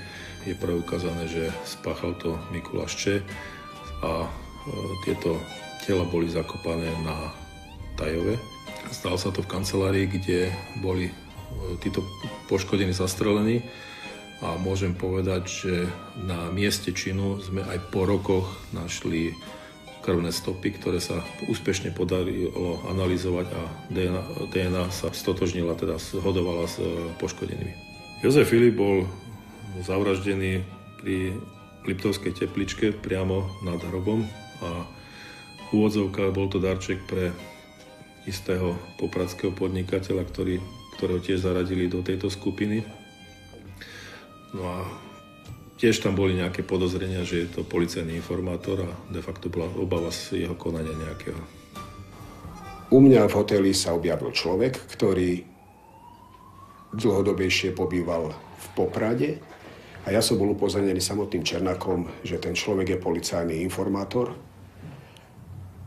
Je preukázané, že spáchal to Mikuláš Č. A tieto tela boli zakopané na Tajove. Stalo sa to v kancelárii, kde boli títo poškodení zastrelení. A môžem povedať, že na mieste činu sme aj po rokoch našli krvné stopy, ktoré sa úspešne podarilo analyzovať a DNA sa stotožnila, teda zhodovala s poškodenými. Jozef Filip bol zavraždený pri Liptovskej tepličke priamo nad hrobom a v úvodzovkách bol to darček pre istého popradského podnikateľa, ktorého tiež zaradili do tejto skupiny. No a tiež tam boli nejaké podozrenia, že je to policajný informátor a de facto bola obava z jeho konania nejakého. U mňa v hoteli sa objavil človek, ktorý dlhodobejšie pobýval v Poprade a ja som bol upozornený samotným Černákom, že ten človek je policajný informátor,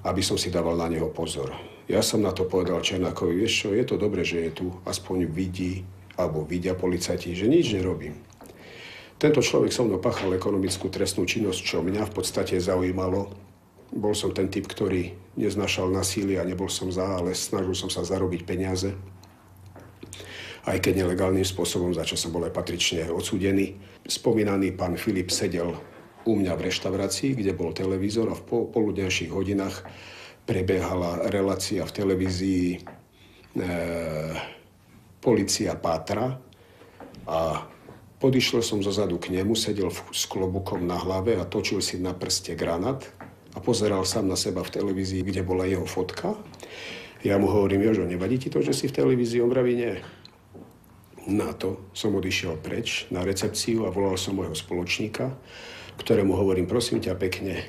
aby som si dával na neho pozor. Ja som na to povedal Černákovi, vieš čo, je to dobre, že je tu, aspoň vidia policajti, že nič nerobím. Tento človek so mnou páchal ekonomickú trestnú činnosť, čo mňa v podstate zaujímalo. Bol som ten typ, ktorý neznášal násilie a nebol som ale snažil som sa zarobiť peniaze. Aj keď nelegálnym spôsobom, za čo som bol aj patrične odsúdený. Spomínaný pán Filip sedel u mňa v reštaurácii, kde bol televízor a v poludňajších hodinách prebiehala relácia v televízii Polícia pátra a podišiel som zozadu k nemu, sedel s klobukom na hlave a točil si na prste granát a pozeral sám na seba v televízii, kde bola jeho fotka. Ja mu hovorím, Jožo, nevadí ti to, že si v televízii? On vraví, nie. Na to som odišiel preč na recepciu a volal som môjho spoločníka, ktorému hovorím, prosím ťa pekne,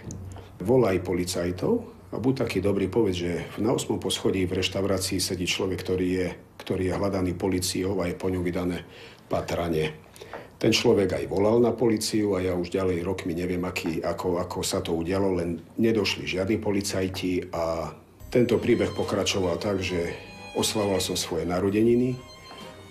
volaj policajtov a buď taký dobrý, povedz, že na 8. poschodí v reštaurácii sedí človek, ktorý je hľadaný políciou a je po ňom vydané pátranie. Ten človek aj volal na políciu a ja už ďalej rokmi neviem, ako sa to udialo, len nedošli žiadni policajti a tento príbeh pokračoval tak, že oslavoval som svoje narodeniny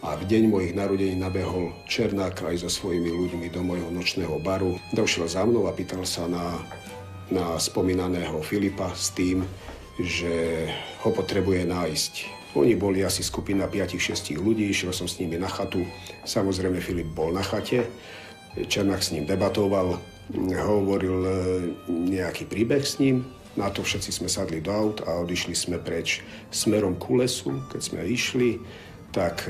A v deň mojich narodení nabehol Černák aj so svojimi ľuďmi do mojho nočného baru. Došiel za mnou a pýtal sa na spomínaného Filipa s tým, že ho potrebuje nájsť. Oni boli asi skupina 5-6 ľudí, išiel som s nimi na chatu. Samozrejme, Filip bol na chate, Černák s ním debatoval, hovoril nejaký príbeh s ním. Na to všetci sme sadli do aut a odišli sme preč smerom ku lesu. Keď sme išli, tak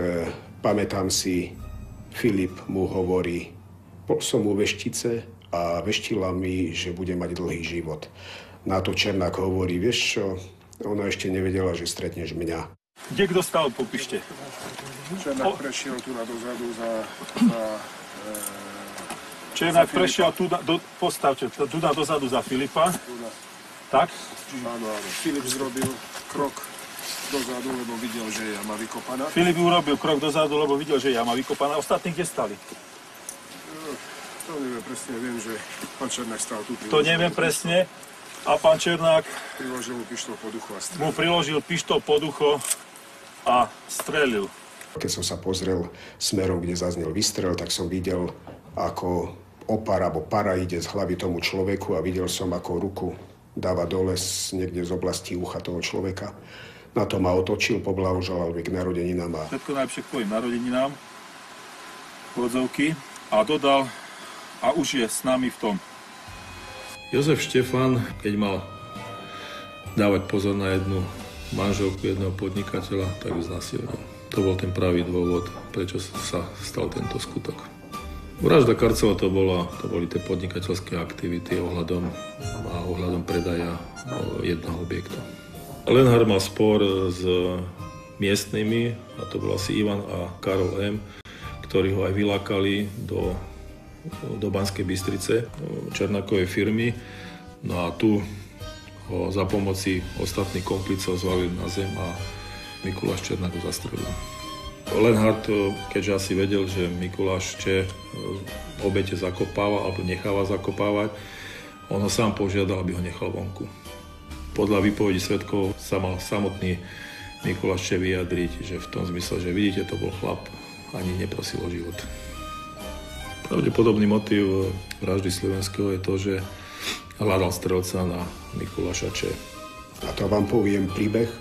pamätám si, Filip mu hovorí, bol som u veštice a veštila mi, že bude mať dlhý život. Na to Černák hovorí, vieš čo, ona ešte nevedela, že stretneš mňa. Kde kto stal, popíšte? Černák prešiel tu na dozadu za Černák prešiel tu, postavte, tu na dozadu za Filipa. Tak? Áno. Filip zrobil krok dozadu, lebo videl, že je jama vykopaná. Filip urobil krok dozadu, lebo videl, že je jama vykopaná. Ostatní kde stali? To neviem presne, viem, že pán Černák stal tu. To neviem presne. A pán Černák priložil mu pištol pod ucho a strelil. Mu priložil pištol pod ucho a strelil. Keď som sa pozrel smerom, kde zaznel výstrel, tak som videl, ako opara alebo para ide z hlavy tomu človeku a videl som, ako ruku dáva dole niekde z oblasti ucha toho človeka. Na to ma otočil, poblahoželal mi k narodeninám. Všetko najlepšie k tvojim narodeninám, odzovky, a dodal, a už je s nami v tom. Jozef Štefan, keď mal dávať pozor na jednu manželku jedného podnikateľa, tak ju znasilnil. To bol ten pravý dôvod, prečo sa stal tento skutok. Vražda Karcela to boli tie podnikateľské aktivity ohľadom predaja jedného objektu. Lenhard mal spor s miestnymi, a to bol asi Ivan a Karol M., ktorí ho aj vylákali do Banskej Bystrice, Černákovej firmy. No a tu ho za pomoci ostatných komplicov zvalili na zem a Mikuláš Černák ho zastrelil. Lenhard, keďže asi vedel, že Mikuláš obete zakopáva alebo necháva zakopávať, on ho sám požiadal, aby ho nechal vonku. Podľa výpovedí svedkov sa mal samotný Mikuláš vyjadriť, že v tom zmysle, že vidíte, to bol chlap, ani neprosil o život. Pravdepodobný motív vraždy Slivenského je to, že hľadal strelca na Mikuláša Č. A to vám poviem príbeh,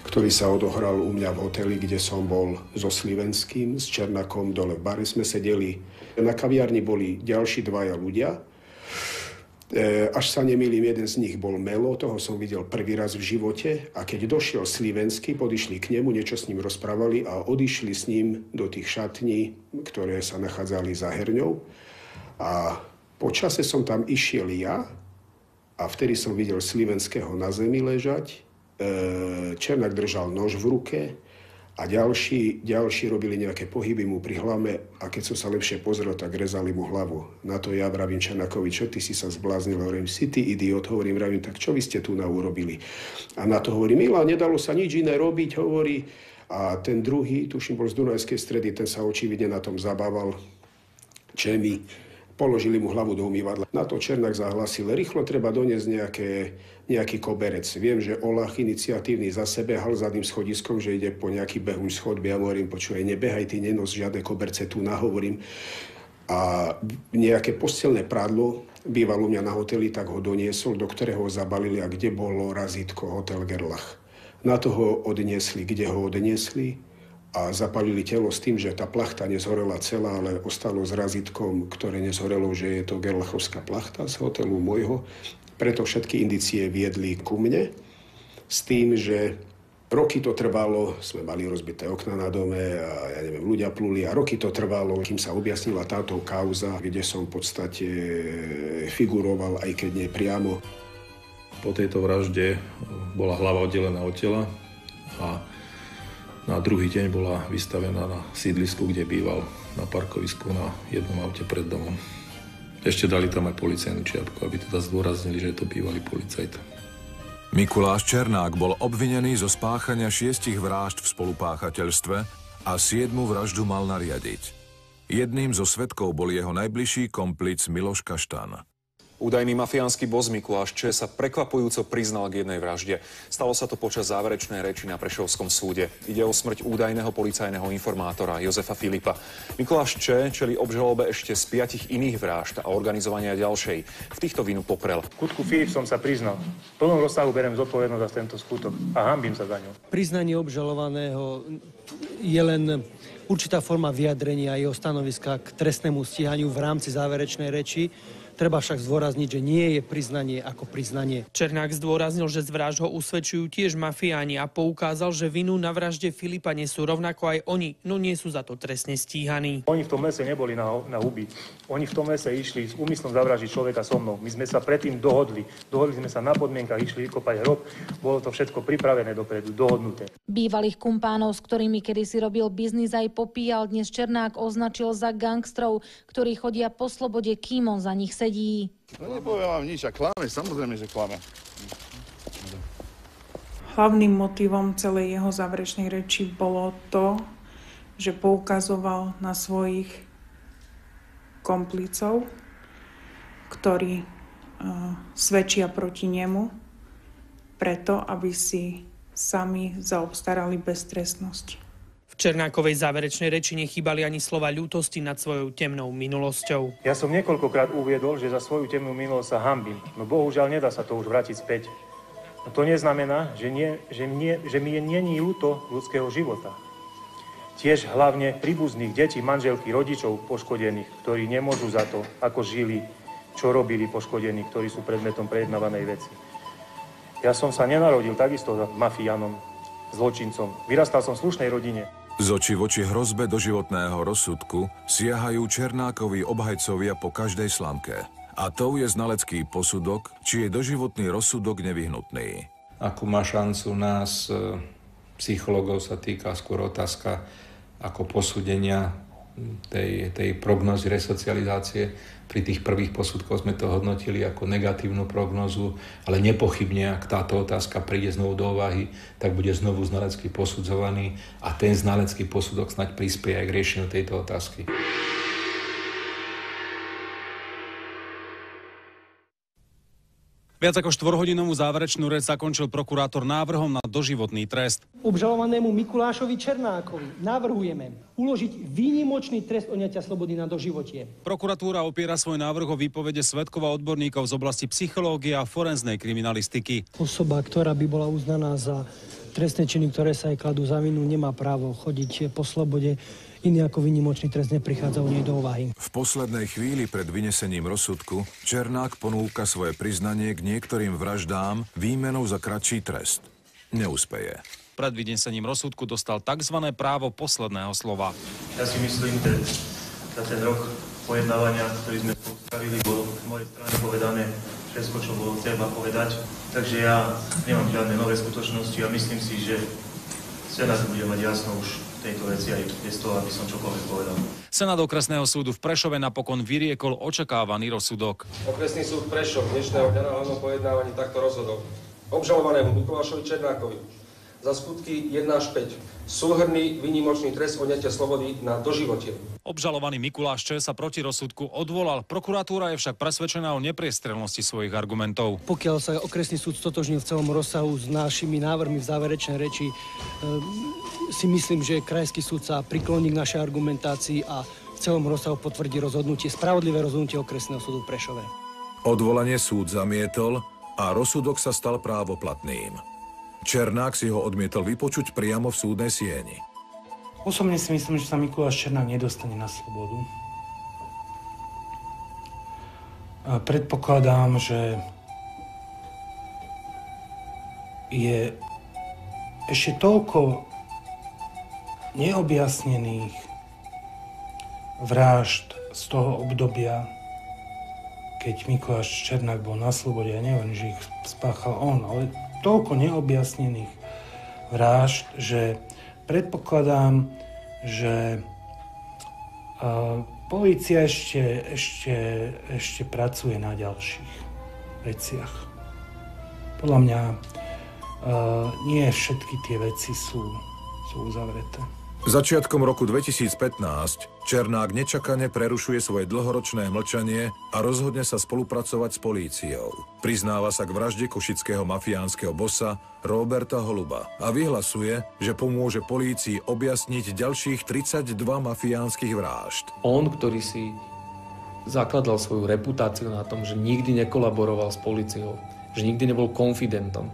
ktorý sa odohral u mňa v hoteli, kde som bol so Slivenským, s Černákom, dole v bare sme sedeli. Na kaviarni boli ďalší dvaja ľudia. Až sa nemýlim, jeden z nich bol Melo, toho som videl prvý raz v živote. A keď došiel Slivenský, podišli k nemu, niečo s ním rozprávali a odišli s ním do tých šatní, ktoré sa nachádzali za herňou. A po čase som tam išiel ja a vtedy som videl Slivenského na zemi ležať. Černák držal nož v ruke a ďalší robili nejaké pohyby mu pri hlave a keď som sa lepšie pozrel, tak rezali mu hlavu. Na to ja vravím Černákovi, čo ty si sa zbláznil? Hovorím, si ty idiot, vravím, tak čo vy ste tu urobili? A na to hovorí, Mila, nedalo sa nič iné robiť, hovorí. A ten druhý, tuším, bol z Dunajskej Stredy, ten sa očividne na tom zabával. Čemi. Položili mu hlavu do umývadla. Na to Černák zahlasil, rýchlo treba doniesť nejaký koberec. Viem, že Olach iniciatívny zase behal zadným schodiskom, že ide po nejaký behuň schodby. Ja hovorím, počúvaj, nebehaj, ty nenos žiadne koberce, tu nahovorím. A nejaké postelné prádlo bývalo u mňa na hoteli, tak ho doniesol, do ktorého ho zabalili a kde bolo razítko Hotel Gerlach. Na to ho odniesli, kde ho odniesli a zapalili telo s tým, že tá plachta nezhorela celá, ale ostalo s razítkom, ktoré nezhorelo, že je to gerlachovská plachta z hotelu môjho. Preto všetky indície viedli ku mne s tým, že roky to trvalo, sme mali rozbité okna na dome a ja neviem, ľudia pluli a roky to trvalo, kým sa objasnila táto kauza, kde som v podstate figuroval, aj keď nie priamo. Po tejto vražde bola hlava oddelená od tela a na druhý deň bola vystavená na sídlisku, kde býval, na parkovisku na jednom aute pred domom. Ešte dali tam aj policajnú čiapku, aby teda zdôraznili, že je to bývalý policajt. Mikuláš Černák bol obvinený zo spáchania 6 vražd v spolupáchateľstve a 7 vraždu mal nariadiť. Jedným zo svedkov bol jeho najbližší komplic Miloš Kaštan. Údajný mafiánsky boss Mikuláš Č. sa prekvapujúco priznal k jednej vražde. Stalo sa to počas záverečnej reči na Prešovskom súde. Ide o smrť údajného policajného informátora Jozefa Filipa. Mikuláš Č. čelí obžalobe ešte z 5 iných vražd a organizovania ďalšej. V týchto vinu poprel. Skutku Filip som sa priznal. V plnom rozsahu berem zodpovednosť za tento skutok a hanbím sa za ňou. Priznanie obžalovaného je len určitá forma vyjadrenia jeho stanoviska k trestnému stíhaniu v rámci záverečnej reči. Treba však zdôrazniť, že nie je priznanie ako priznanie. Černák zdôraznil, že z vražd ho usvedčujú tiež mafiáni a poukázal, že vinu na vražde Filipa nesú rovnako aj oni, no nie sú za to trestne stíhaní. Oni v tom lese neboli na huby. Oni v tom lese išli s úmyslom zavraždiť človeka so mnou. My sme sa predtým dohodli. Dohodli sme sa na podmienkach, išli vykopať hrob. Bolo to všetko pripravené dopredu, dohodnuté. Bývalých kumpánov, s ktorými kedysi robil biznis aj popíjal, dnes Černák označil za gangstrov, ktorí chodia po slobode, kým on za nich sedí. No nepoviem vám nič a klame, samozrejme, že klame. Hlavným motivom celej jeho záverečnej reči bolo to, že poukazoval na svojich komplicov, ktorí svedčia proti nemu, preto, aby si sami zaobstarali beztrestnosť. V Černákovej záverečnej reči nechýbali ani slova ľútosti nad svojou temnou minulosťou. Ja som niekoľkokrát uviedol, že za svoju temnú minulosť sa hanbím. No bohužiaľ nedá sa to už vrátiť späť. No to neznamená, že mi není ľúto ľudského života. Tiež hlavne príbuzných detí, manželky, rodičov poškodených, ktorí nemôžu za to, ako žili, čo robili poškodení, ktorí sú predmetom prejednávanej veci. Ja som sa nenarodil takisto mafiánom, zločincom. Vyrastal som v slušnej rodine. Z očí v oči hrozbe doživotného rozsudku siahajú Černákovi obhajcovia po každej slamke. A tou je znalecký posudok, či je doživotný rozsudok nevyhnutný. Akú má šancu nás, psychológov, sa týka skôr otázka ako posúdenia tej prognozy resocializácie. Pri tých prvých posudkoch sme to hodnotili ako negatívnu prognozu, ale nepochybne, ak táto otázka príde znovu do úvahy, tak bude znovu znalecky posudzovaný a ten znalecký posudok snáď prispieje aj k riešeniu tejto otázky. Viac ako 4-hodinovú záverečnú reč zakončil prokurátor návrhom na doživotný trest. Obžalovanému Mikulášovi Černákovi navrhujeme uložiť výnimočný trest odňatia slobody na doživotie. Prokuratúra opiera svoj návrh o výpovede svedkov a odborníkov z oblasti psychológie a forenznej kriminalistiky. Osoba, ktorá by bola uznaná za trestné činy, ktoré sa jej kladú za vinu, nemá právo chodiť po slobode. Iný ako výnimočný trest neprichádza u nej do úvahy. V poslednej chvíli pred vynesením rozsudku Černák ponúka svoje priznanie k niektorým vraždám výmenou za kratší trest. Neúspeje. Pred vynesením rozsudku dostal tzv. Právo posledného slova. Ja si myslím, že za ten rok pojednávania, ktorý sme spravili, bolo z mojej strany povedané všetko, čo bolo treba povedať. Takže ja nemám žiadne nové skutočnosti a myslím si, že Senát bude mať jasno už tejto veci aj bez toho, aby som čokoľvek povedal. Senát okresného súdu v Prešove napokon vyriekol očakávaný rozsudok. Okresný súd Prešov dnešného dňa na hlavnom pojednávaní takto rozhodol. Obžalovanému Mikulášovi Černákovi za skutky 1 až 5 súhrnný výnimočný trest odňatia slobody na doživotie. Obžalovaný Mikuláš Č. sa proti rozsudku odvolal. Prokuratúra je však presvedčená o nepriestrelnosti svojich argumentov. Pokiaľ sa okresný súd stotožnil v celom rozsahu s našimi návrhmi v záverečnej reči, si myslím, že krajský súd sa prikloní k našej argumentácii a v celom rozsahu potvrdí spravodlivé rozhodnutie okresného súdu v Prešove. Odvolanie súd zamietol a rozsudok sa stal právoplatným. Černák si ho odmietol vypočuť priamo v súdnej sieni. Osobne si myslím, že sa Mikuláš Černák nedostane na slobodu. A predpokladám, že je ešte toľko neobjasnených vražd z toho obdobia, keď Mikuláš Černák bol na slobode. Ja neviem, že ich spáchal on, ale toľko neobjasnených vražd, že predpokladám, že polícia ešte pracuje na ďalších veciach. Podľa mňa nie všetky tie veci sú uzavreté. Začiatkom roku 2015 Černák nečakane prerušuje svoje dlhoročné mlčanie a rozhodne sa spolupracovať s políciou. Priznáva sa k vražde košického mafiánskeho bossa Roberta Holuba a vyhlasuje, že pomôže polícii objasniť ďalších 32 mafiánskych vražd. On, ktorý si zakladal svoju reputáciu na tom, že nikdy nekolaboroval s políciou, že nikdy nebol konfidentom,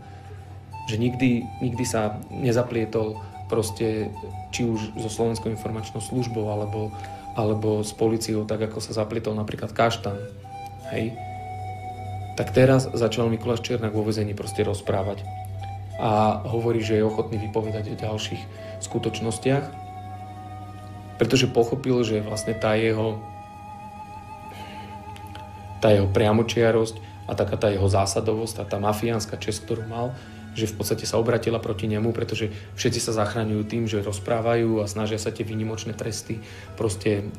že nikdy sa nezaplietol proste či už so Slovenskou informačnou službou alebo s políciou, tak ako sa zaplietol napríklad Kaštan. Hej. Tak teraz začal Mikuláš Černák vo väzení proste rozprávať a hovorí, že je ochotný vypovedať o ďalších skutočnostiach, pretože pochopil, že vlastne tá jeho priamočiarosť a taká tá jeho zásadovosť, tá mafiánska česť, ktorú mal, že v podstate sa obratila proti nemu, pretože všetci sa zachraňujú tým, že rozprávajú a snažia sa tie výnimočné tresty proste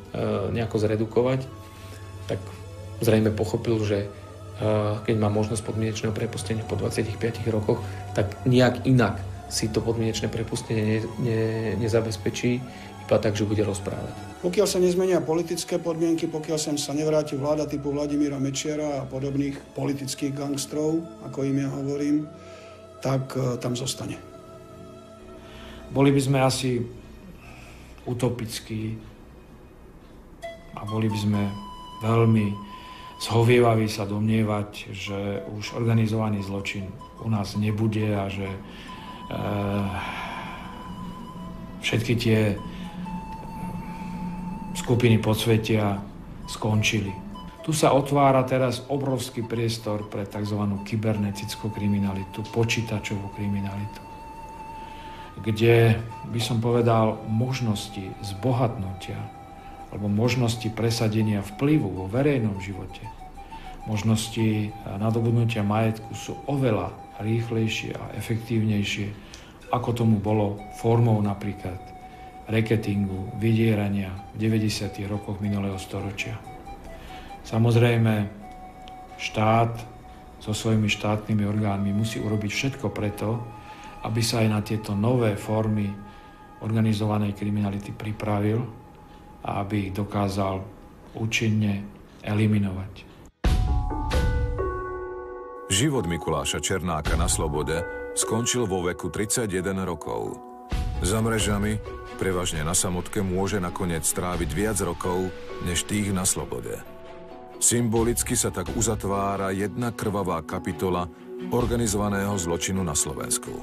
nejako zredukovať. Tak zrejme pochopil, že keď má možnosť podmienečného prepustenia po 25 rokoch, tak nejak inak si to podmienečné prepustenie nezabezpečí, iba tak, že bude rozprávať. Pokiaľ sa nezmenia politické podmienky, pokiaľ sem sa nevráti vláda typu Vladimíra Mečiara a podobných politických gangstrov, ako im ja hovorím, tak tam zostane. Boli by sme asi utopickí a boli by sme veľmi zhovievaví sa domnievať, že už organizovaný zločin u nás nebude a že všetky tie skupiny podsvetia skončili. Tu sa otvára teraz obrovský priestor pre tzv. Kybernetickú kriminalitu, počítačovú kriminalitu, kde by som povedal možnosti zbohatnutia alebo možnosti presadenia vplyvu vo verejnom živote, možnosti nadobudnutia majetku sú oveľa rýchlejšie a efektívnejšie, ako tomu bolo formou napríklad reketingu, vydierania v 90. rokoch minulého storočia. Samozrejme, štát so svojimi štátnymi orgánmi musí urobiť všetko preto, aby sa aj na tieto nové formy organizovanej kriminality pripravil a aby ich dokázal účinne eliminovať. Život Mikuláša Černáka na slobode skončil vo veku 31 rokov. Za mrežami, prevažne na samotke, môže nakoniec stráviť viac rokov, než tých na slobode. Symbolicky sa tak uzatvára jedna krvavá kapitola organizovaného zločinu na Slovensku.